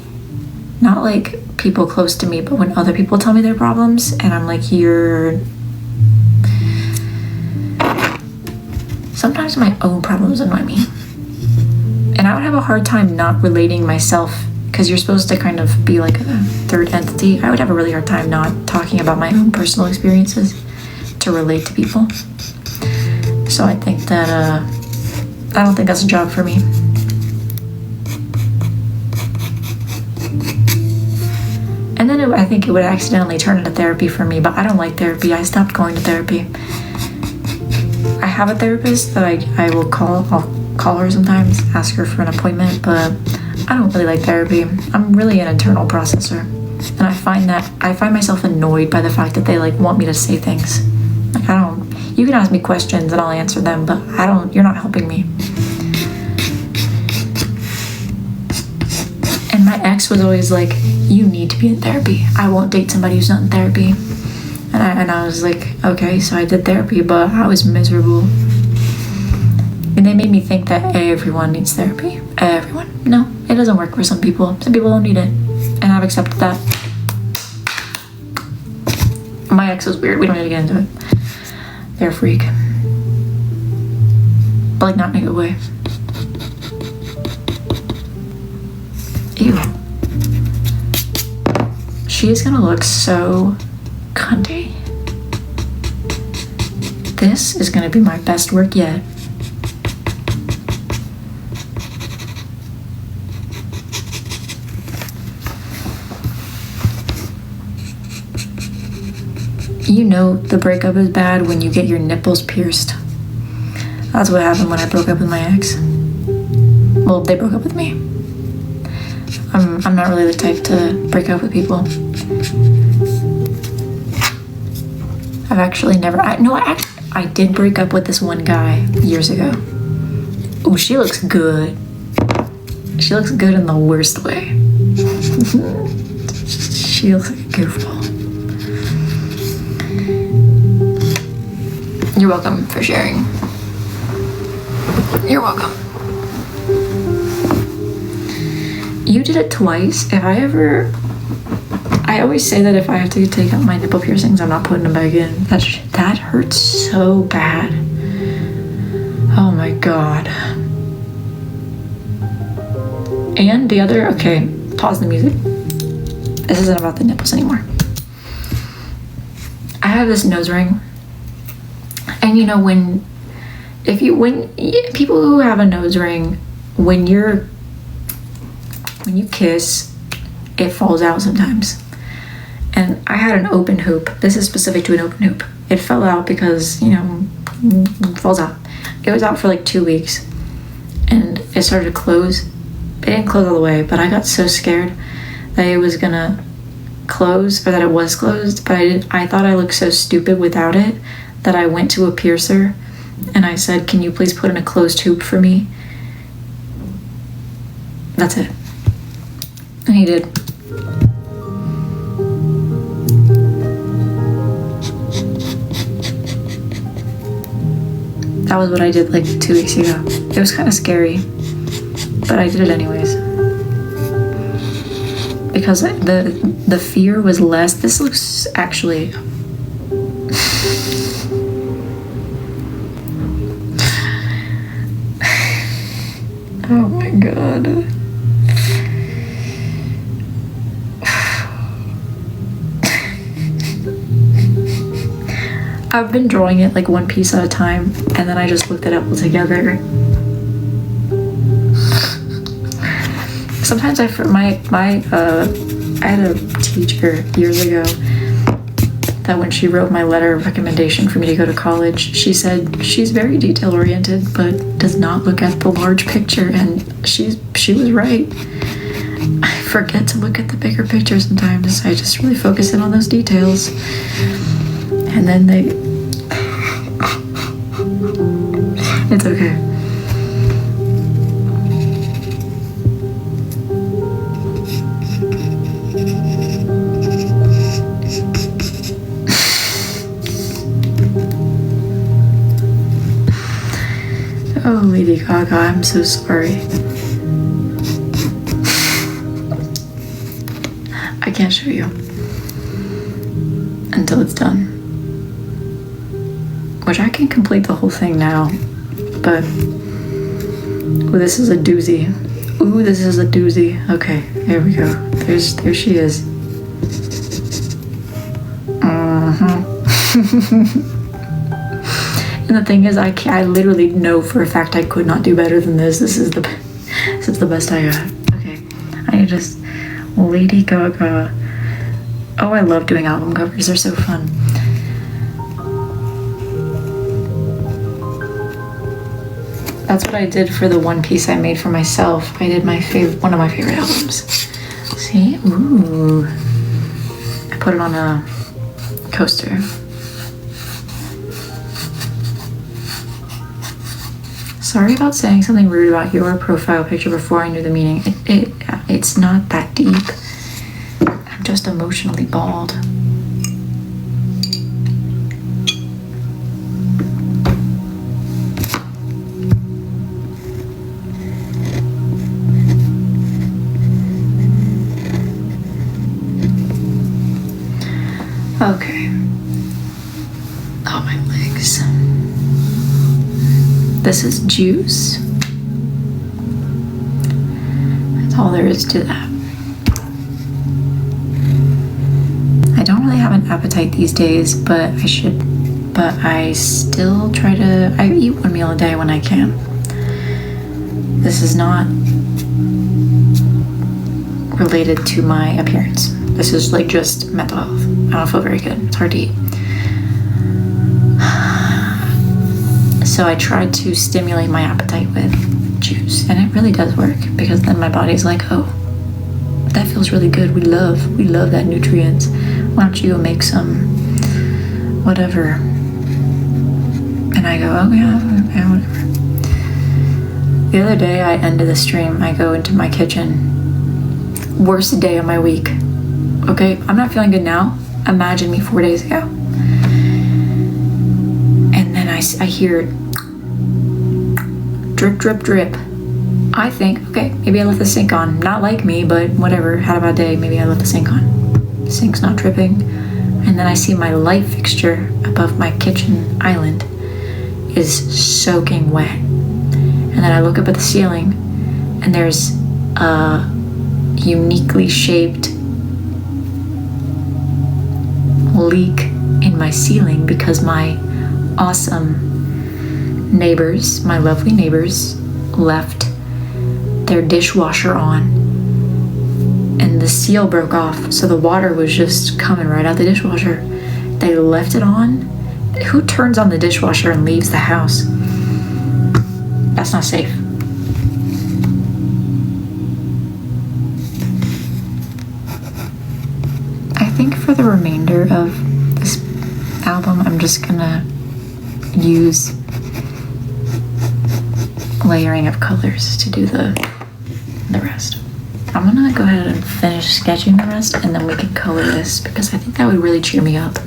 Not like people close to me, but when other people tell me their problems and I'm like, sometimes my own problems annoy me. And I would have a hard time not relating myself, because you're supposed to kind of be like a third entity. I would have a really hard time not talking about my own personal experiences to relate to people. So I think that, I don't think that's a job for me. And then I think it would accidentally turn into therapy for me, but I don't like therapy. I stopped going to therapy. I have a therapist that I'll call her sometimes, ask her for an appointment, but I don't really like therapy. I'm really an internal processor. And I find myself annoyed by the fact that they like want me to say things. Like you can ask me questions and I'll answer them, but you're not helping me. And my ex was always like, you need to be in therapy. I won't date somebody who's not in therapy. And I was like, okay, so I did therapy, but I was miserable. And they made me think that everyone needs therapy. Everyone. No, it doesn't work for some people. Some people don't need it. And I've accepted that. My ex was weird. We don't need to get into it. They're a freak. But like not in a good way. Ew. She is gonna look so cunty. This is gonna be my best work yet. You know the breakup is bad when you get your nipples pierced. That's what happened when I broke up with my ex. Well, they broke up with me. I'm not really the type to break up with people. I've actually never. I did break up with this one guy years ago. Ooh, she looks good. She looks good in the worst way. She looks like a goofball. You're welcome for sharing. You're welcome. You did it twice. I always say that if I have to take out my nipple piercings, I'm not putting them back in. That hurts so bad. Oh my God. And the other, okay, pause the music. This isn't about the nipples anymore. I have this nose ring. And you know, when people who have a nose ring, when you kiss, it falls out sometimes. And I had an open hoop. This is specific to an open hoop. It fell out because, you know, it falls out. It was out for like 2 weeks. And it started to close. It didn't close all the way, but I got so scared that it was gonna close, or that it was closed, but I thought I looked so stupid without it that I went to a piercer and I said, "Can you please put in a closed hoop for me?" That's it. And he did. That was what I did like 2 weeks ago. It was kind of scary, but I did it anyways. Because the fear was less. This looks actually... Oh my God. I've been drawing it like one piece at a time, and then I just looked it up all together. Sometimes I had a teacher years ago that when she wrote my letter of recommendation for me to go to college, she said she's very detail oriented but does not look at the large picture, and she was right. I forget to look at the bigger picture sometimes. I just really focus in on those details, and then it's okay. Oh, Lady Gaga, I'm so sorry. I can't show you until it's done. Which I can complete the whole thing now, but ooh, this is a doozy. Ooh, this is a doozy. Okay, here we go. There she is. And the thing is, I literally know for a fact I could not do better than this. This is the best I got. Okay, I just Lady Gaga. Oh, I love doing album covers. They're so fun. That's what I did for the one piece I made for myself. I did one of my favorite albums. See? Ooh. I put it on a coaster. Sorry about saying something rude about your profile picture before I knew the meaning. It's not that deep. I'm just emotionally bald. Okay. Oh, my legs. This is juice. That's all there is to that. I don't really have an appetite these days, but I still try to, I eat one meal a day when I can. This is not related to my appearance. This is like just mental health. I don't feel very good. It's hard to eat. So I tried to stimulate my appetite with juice, and it really does work, because then my body's like, oh, that feels really good. We love that nutrients. Why don't you go make some whatever? And I go, oh yeah, whatever. The other day I ended the stream, I go into my kitchen. Worst day of my week. Okay, I'm not feeling good now. Imagine me 4 days ago. And then I hear drip, drip, drip. I think, okay, maybe I left the sink on. Not like me, but whatever, had a bad day, maybe I left the sink on. The sink's not dripping. And then I see my light fixture above my kitchen island is soaking wet. And then I look up at the ceiling, and there's a uniquely shaped leak in my ceiling because my awesome neighbors, my lovely neighbors, left their dishwasher on, and the seal broke off, so the water was just coming right out the dishwasher. They left it on. Who turns on the dishwasher and leaves the house? That's not safe. I think for the remainder of this album, I'm just gonna use layering of colors to do the rest. I'm gonna go ahead and finish sketching the rest, and then we can color this, because I think that would really cheer me up.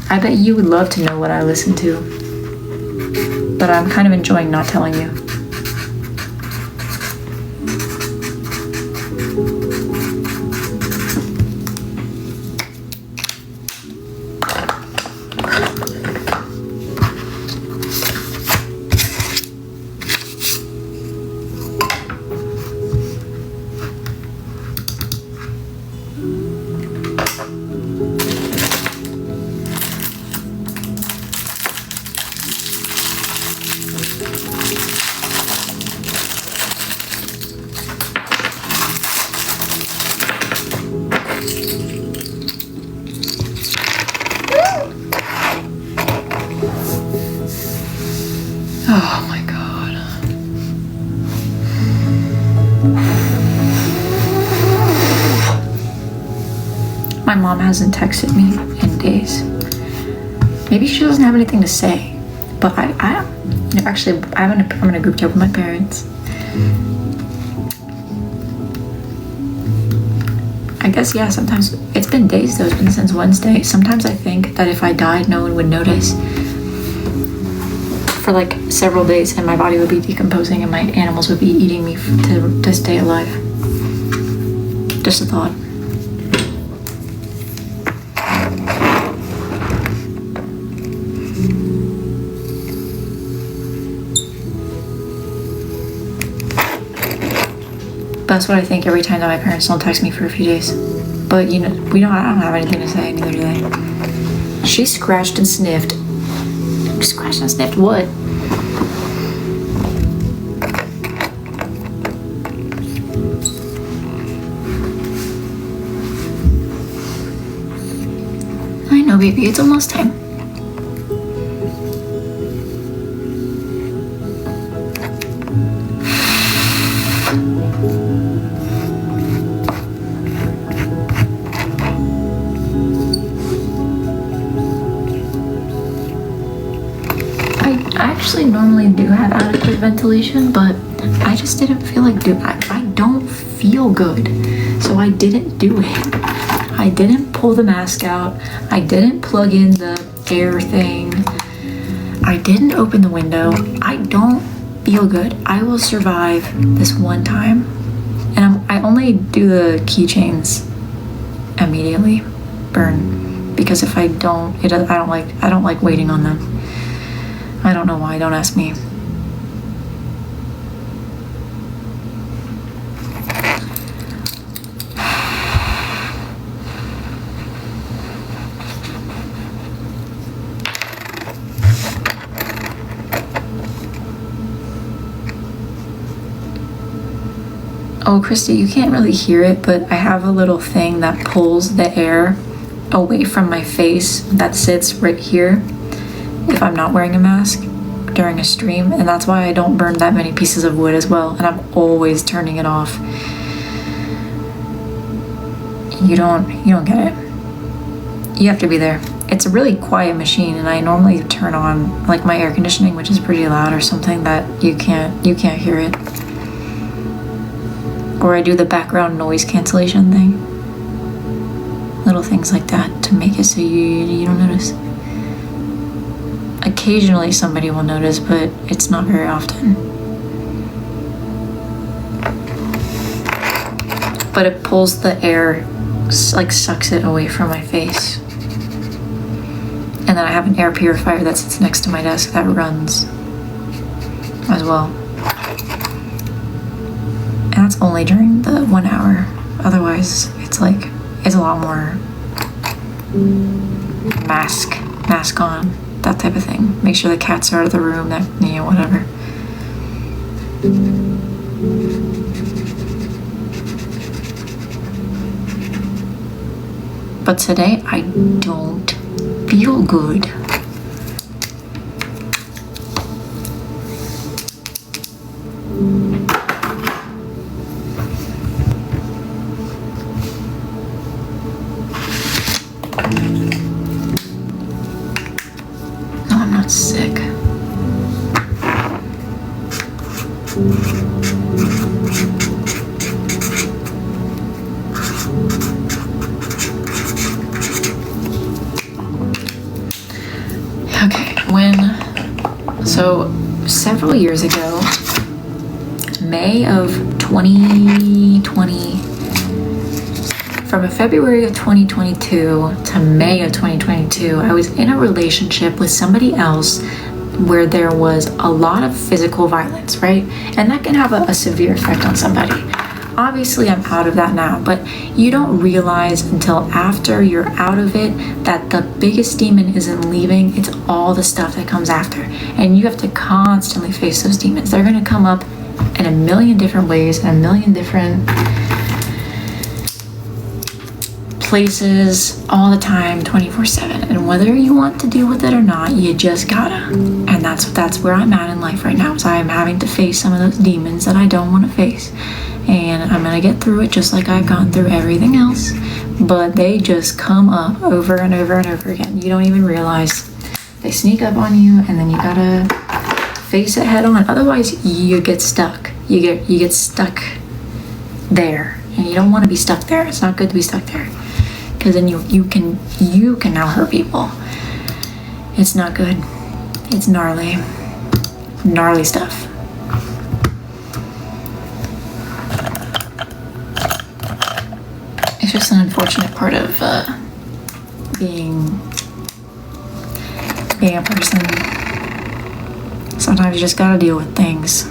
I bet you would love to know what I listen to, but I'm kind of enjoying not telling you. Oh my God. My mom hasn't texted me in days. Maybe she doesn't have anything to say, but I'm in a group chat with my parents. I guess, yeah, sometimes, it's been days though, it's been since Wednesday. Sometimes I think that if I died, no one would notice for like several days, and my body would be decomposing and my animals would be eating me to stay alive. Just a thought. That's what I think every time that my parents don't text me for a few days. But you know, I don't have anything to say, neither do they. She scratched and sniffed. Scratched and sniffed what? I know, baby, it's almost time. I actually normally do have adequate ventilation, but I just didn't feel like I don't feel good, so I didn't do it. I didn't pull the mask out. I didn't plug in the air thing. I didn't open the window. I don't feel good. I will survive this one time, and I only do the keychains immediately burn, because if I don't, I don't like waiting on them. I don't know why, don't ask me. Oh, Christy, you can't really hear it, but I have a little thing that pulls the air away from my face that sits right here. if I'm not wearing a mask during a stream, and that's why I don't burn that many pieces of wood as well, and I'm always turning it off. You don't get it. You have to be there. It's a really quiet machine, and I normally turn on like my air conditioning, which is pretty loud, or something that you can't hear it. Or I do the background noise cancellation thing. Little things like that to make it so you don't notice. Occasionally somebody will notice, but it's not very often. But it pulls the air, like sucks it away from my face. And then I have an air purifier that sits next to my desk that runs as well. And that's only during the 1 hour. Otherwise, it's like, it's a lot more mask on, that type of thing. Make sure the cats are out of the room, that, you know, whatever. But today I don't feel good. No, I'm not sick. Okay, so several years ago, May of 2020, from February of 2022 to May of 2022, I was in a relationship with somebody else where there was a lot of physical violence, right? And that can have a severe effect on somebody. Obviously, I'm out of that now, but you don't realize until after you're out of it that the biggest demon isn't leaving, it's all the stuff that comes after. And you have to constantly face those demons. They're gonna come up in a million different ways, in a million different places, all the time, 24/7. And whether you want to deal with it or not, you just gotta. And that's where I'm at in life right now, is I'm having to face some of those demons that I don't want to face. And I'm gonna get through it just like I've gone through everything else, but they just come up over and over and over again. You don't even realize. They sneak up on you, and then you gotta face it head on. Otherwise you get stuck. You get stuck there, and you don't want to be stuck there. It's not good to be stuck there, because then you can now hurt people. It's not good. It's gnarly stuff. It's just an unfortunate part of being a person. Sometimes you just gotta deal with things.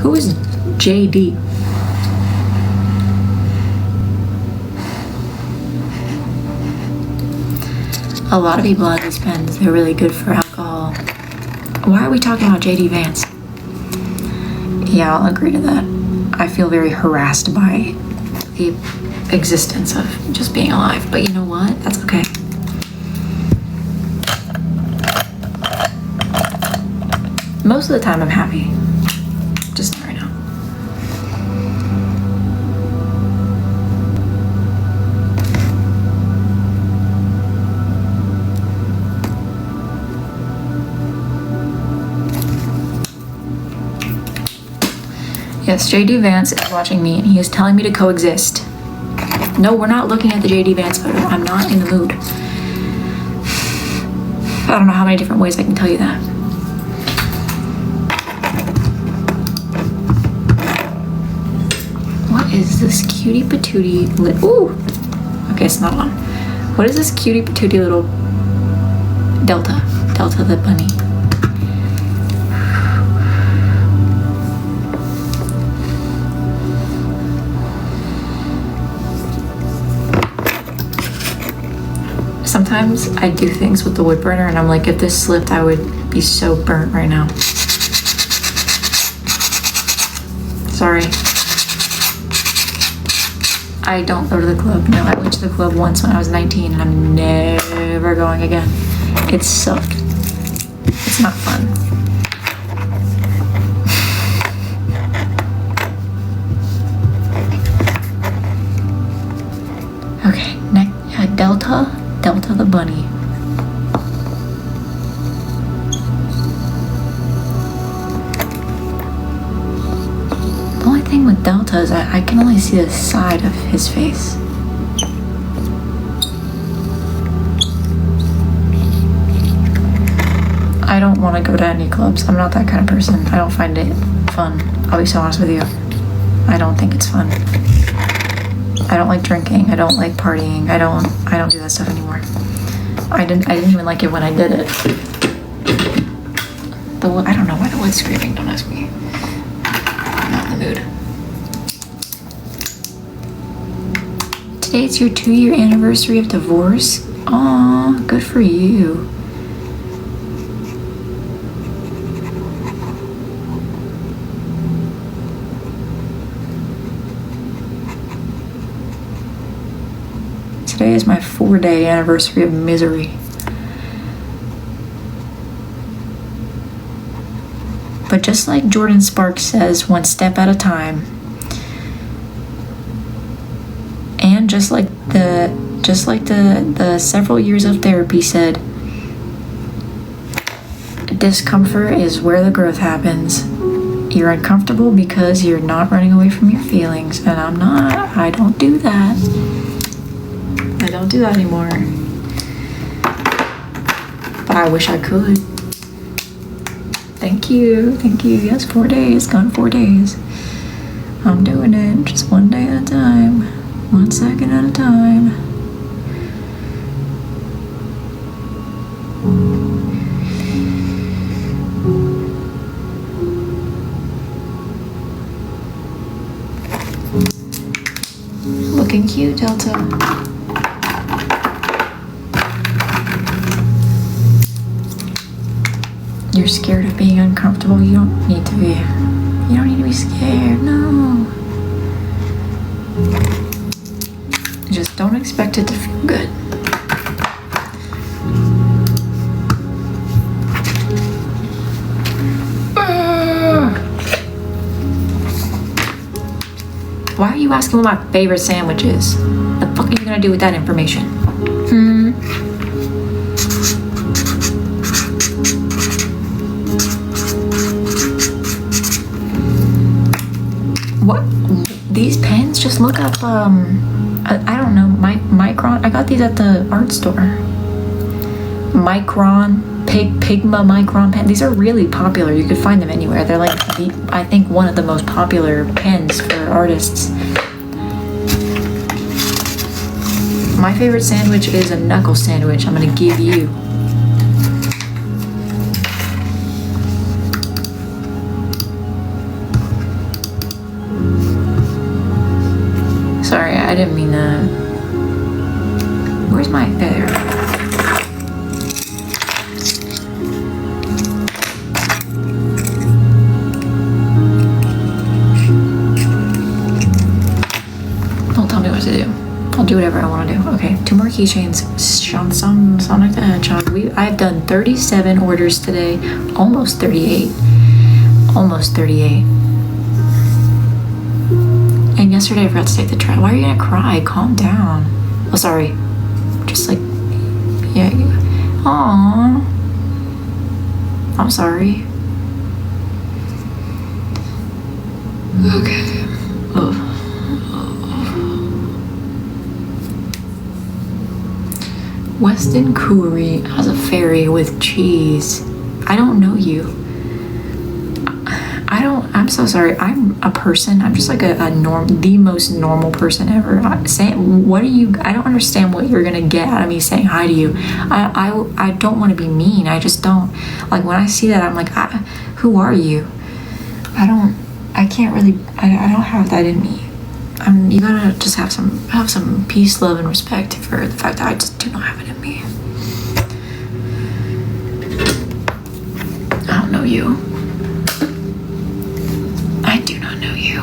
Who is JD? A lot of people have these pens. They're really good for alcohol. Why are we talking about JD Vance? Yeah, I'll agree to that. I feel very harassed by the existence of just being alive. But you know what? That's okay. Most of the time I'm happy. Just not right now. Yes, JD Vance is watching me and he is telling me to coexist. No, we're not looking at the JD Vance photo. I'm not in the mood. I don't know how many different ways I can tell you that. What is this cutie patootie ooh! Okay, it's not on. What is this cutie patootie little Delta the bunny? Sometimes I do things with the wood burner and I'm like, if this slipped, I would be so burnt right now. sorry. I don't go to the club. No, I went to the club once when I was 19 and I'm never going again. It sucked. It's not fun. Okay, next, Delta the bunny. The only thing with Delta is I can only see the side of his face. I don't want to go to any clubs. I'm not that kind of person. I don't find it fun. I'll be so honest with you. I don't think it's fun. I don't like drinking. I don't like partying. I don't do that stuff anymore. I didn't even like it when I did it. I don't know why the wood's screaming. Don't ask me. I'm not in the mood. Today it's your 2-year anniversary of divorce. Aw, good for you. Today is my 4-day anniversary of misery. But just like Jordan Sparks says, one step at a time. And just like the several years of therapy said, discomfort is where the growth happens. You're uncomfortable because you're not running away from your feelings, and I'm not. I don't do that. I don't do that anymore. But I wish I could. Thank you. Yes, 4 days. Gone 4 days. I'm doing it just one day at a time. 1 second at a time. Looking cute, Delta. You're scared of being uncomfortable. You don't need to be. You don't need to be scared. No. Just don't expect it to feel good. Why are you asking what my favorite sandwich is? The fuck are you gonna do with that information? What? These pens? Just look up, I don't know, Micron. I got these at the art store. Micron, Pigma Micron pen. These are really popular. You could find them anywhere. They're like, I think, one of the most popular pens for artists. My favorite sandwich is a knuckle sandwich. I'm gonna give you. Sorry, I didn't mean that. Where's my there? Don't tell me what to do. I'll do whatever I want to do. Okay, 2 more keychains. Sonic the Hedgehog. I've done 37 orders today. Almost 38. Almost 38. And yesterday I forgot to take the trash. Why are you gonna cry? Calm down. Oh, sorry. Just like, yeah. Aww. I'm sorry. Okay. Ugh. Weston Coury has a fairy with cheese. I don't know you. I'm so sorry. I'm a person. I'm just like the most normal person ever. What are you? I don't understand what you're gonna get out of me saying hi to you. I don't want to be mean. I just don't. Like, when I see that, I'm like, who are you? I can't really. I don't have that in me. You gotta just have some peace, love, and respect for the fact that I just do not have it in me. I don't know you. I do not know you.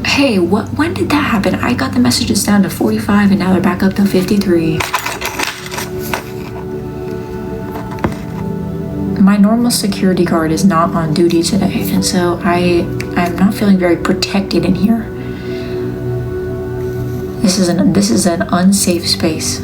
Hey, when did that happen? I got the messages down to 45 and now they're back up to 53. My normal security guard is not on duty today, and so I'm not feeling very protected in here. This is an unsafe space.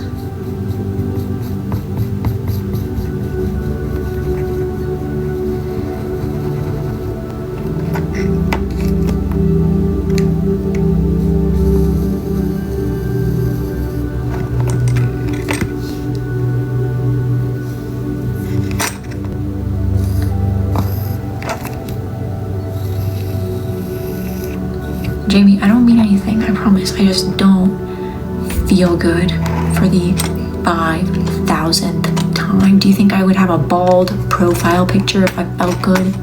Jamie, I don't mean anything, I promise. I just don't feel good for the 5,000th time. Do you think I would have a bald profile picture if I felt good?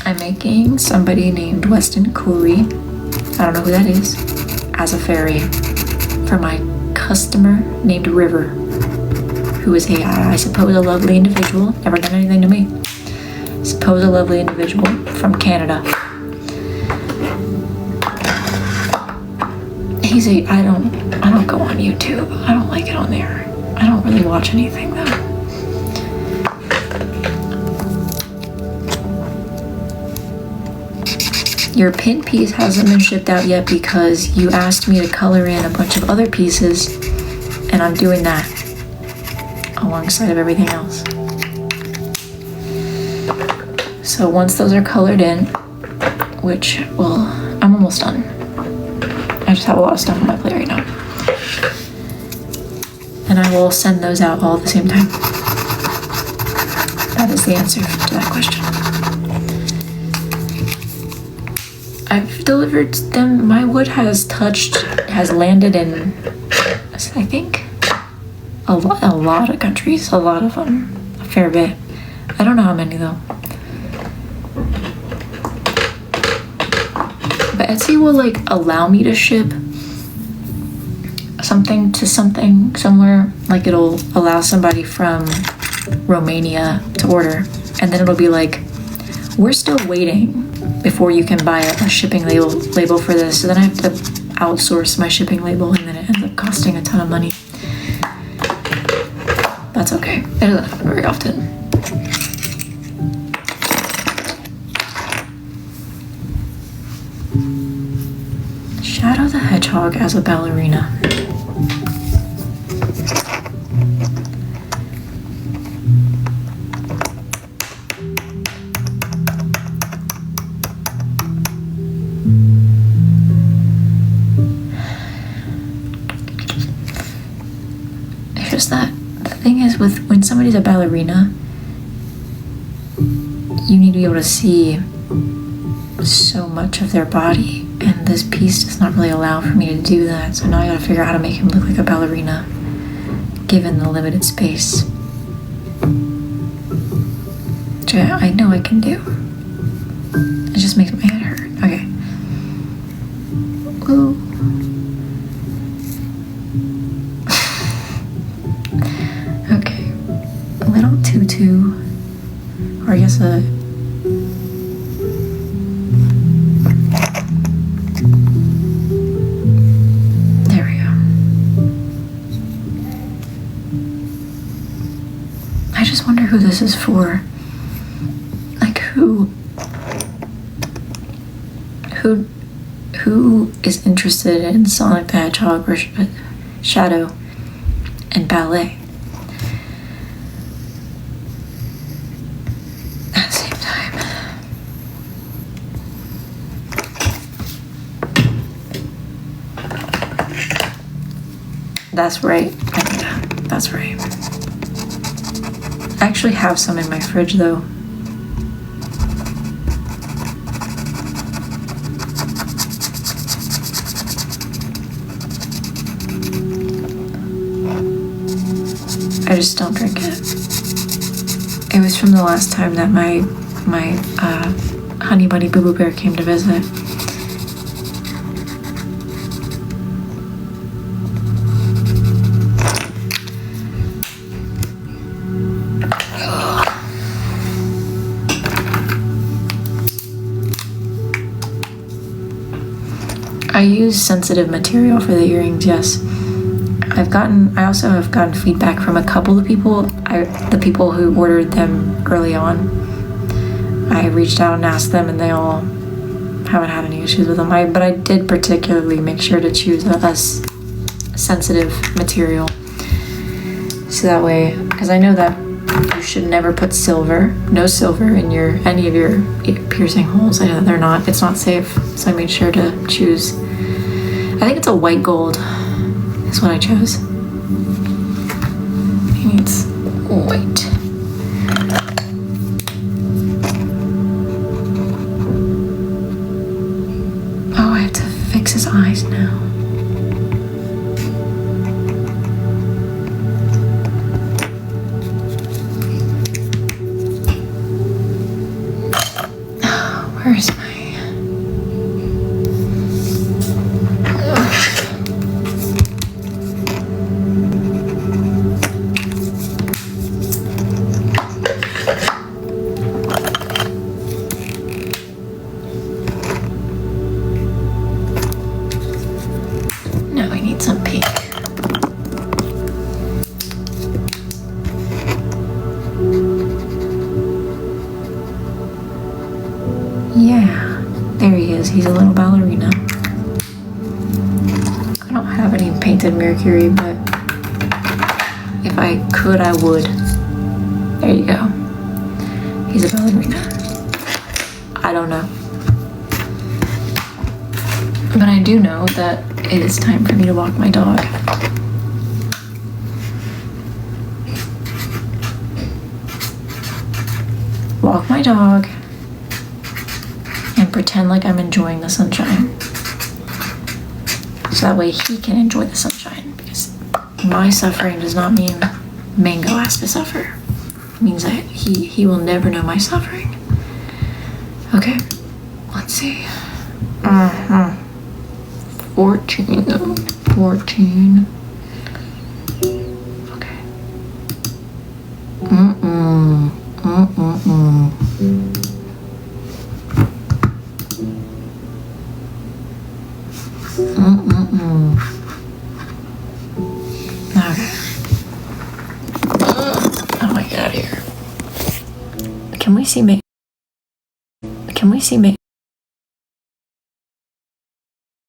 I'm making somebody named Weston Corey, I don't know who that is, as a fairy for my customer named River, who is I suppose a lovely individual, never done anything to me. Suppose a lovely individual from Canada. I don't go on YouTube. I don't like it on there. I don't really watch anything though. Your pin piece hasn't been shipped out yet because you asked me to color in a bunch of other pieces, and I'm doing that alongside of everything else. So once those are colored in, which, well, I'm almost done. I just have a lot of stuff on my plate right now. And I will send those out all at the same time. That is the answer to that question. I've delivered them. My wood has landed in, I think, a lot of countries. A lot of them. A fair bit. I don't know how many though. But Etsy will like allow me to ship something to something somewhere. Like it'll allow somebody from Romania to order. And then it'll be like, we're still waiting before you can buy a shipping label for this. So then I have to outsource my shipping label and then it ends up costing a ton of money. That's okay. It doesn't happen very often. Shadow the Hedgehog as a ballerina. It's just that the thing is with when somebody's a ballerina, you need to be able to see so much of their body. And this piece does not really allow for me to do that. So now I gotta figure out how to make him look like a ballerina, given the limited space. Which I know I can do. It just makes my head hurt. Okay. Ooh. Okay. A little tutu. Or I guess a... who this is for. Like who is interested in Sonic the Hedgehog or Shadow and ballet at the same time. That's right. Yeah, that's right. I actually have some in my fridge though. I just don't drink it. It was from the last time that my honey bunny Boo Boo Bear came to visit. I use sensitive material for the earrings, yes. I also have gotten feedback from a couple of people, the people who ordered them early on. I reached out and asked them and they all haven't had any issues with them. But I did particularly make sure to choose a sensitive material. So that way, because I know that you should never put no silver in any of your piercing holes. I know that it's not safe. So I made sure to choose, I think it's a white gold. That's what I chose. He needs white. Oh, I have to fix his eyes now. Where's my... No, we need some pink. Yeah, there he is. He's a little ballerina. I don't have any painted Mercury, but if I could, I would. There you go. He's a ballerina. I don't know. But I do know that it is time for me to walk my dog. Walk my dog and pretend like I'm enjoying the sunshine. So that way he can enjoy the sunshine, because my suffering does not mean Mango has to suffer. It means that he will never know my suffering. Okay, let's see. 14 though. 14. Okay. Okay. How do I get out of here? Can we see me?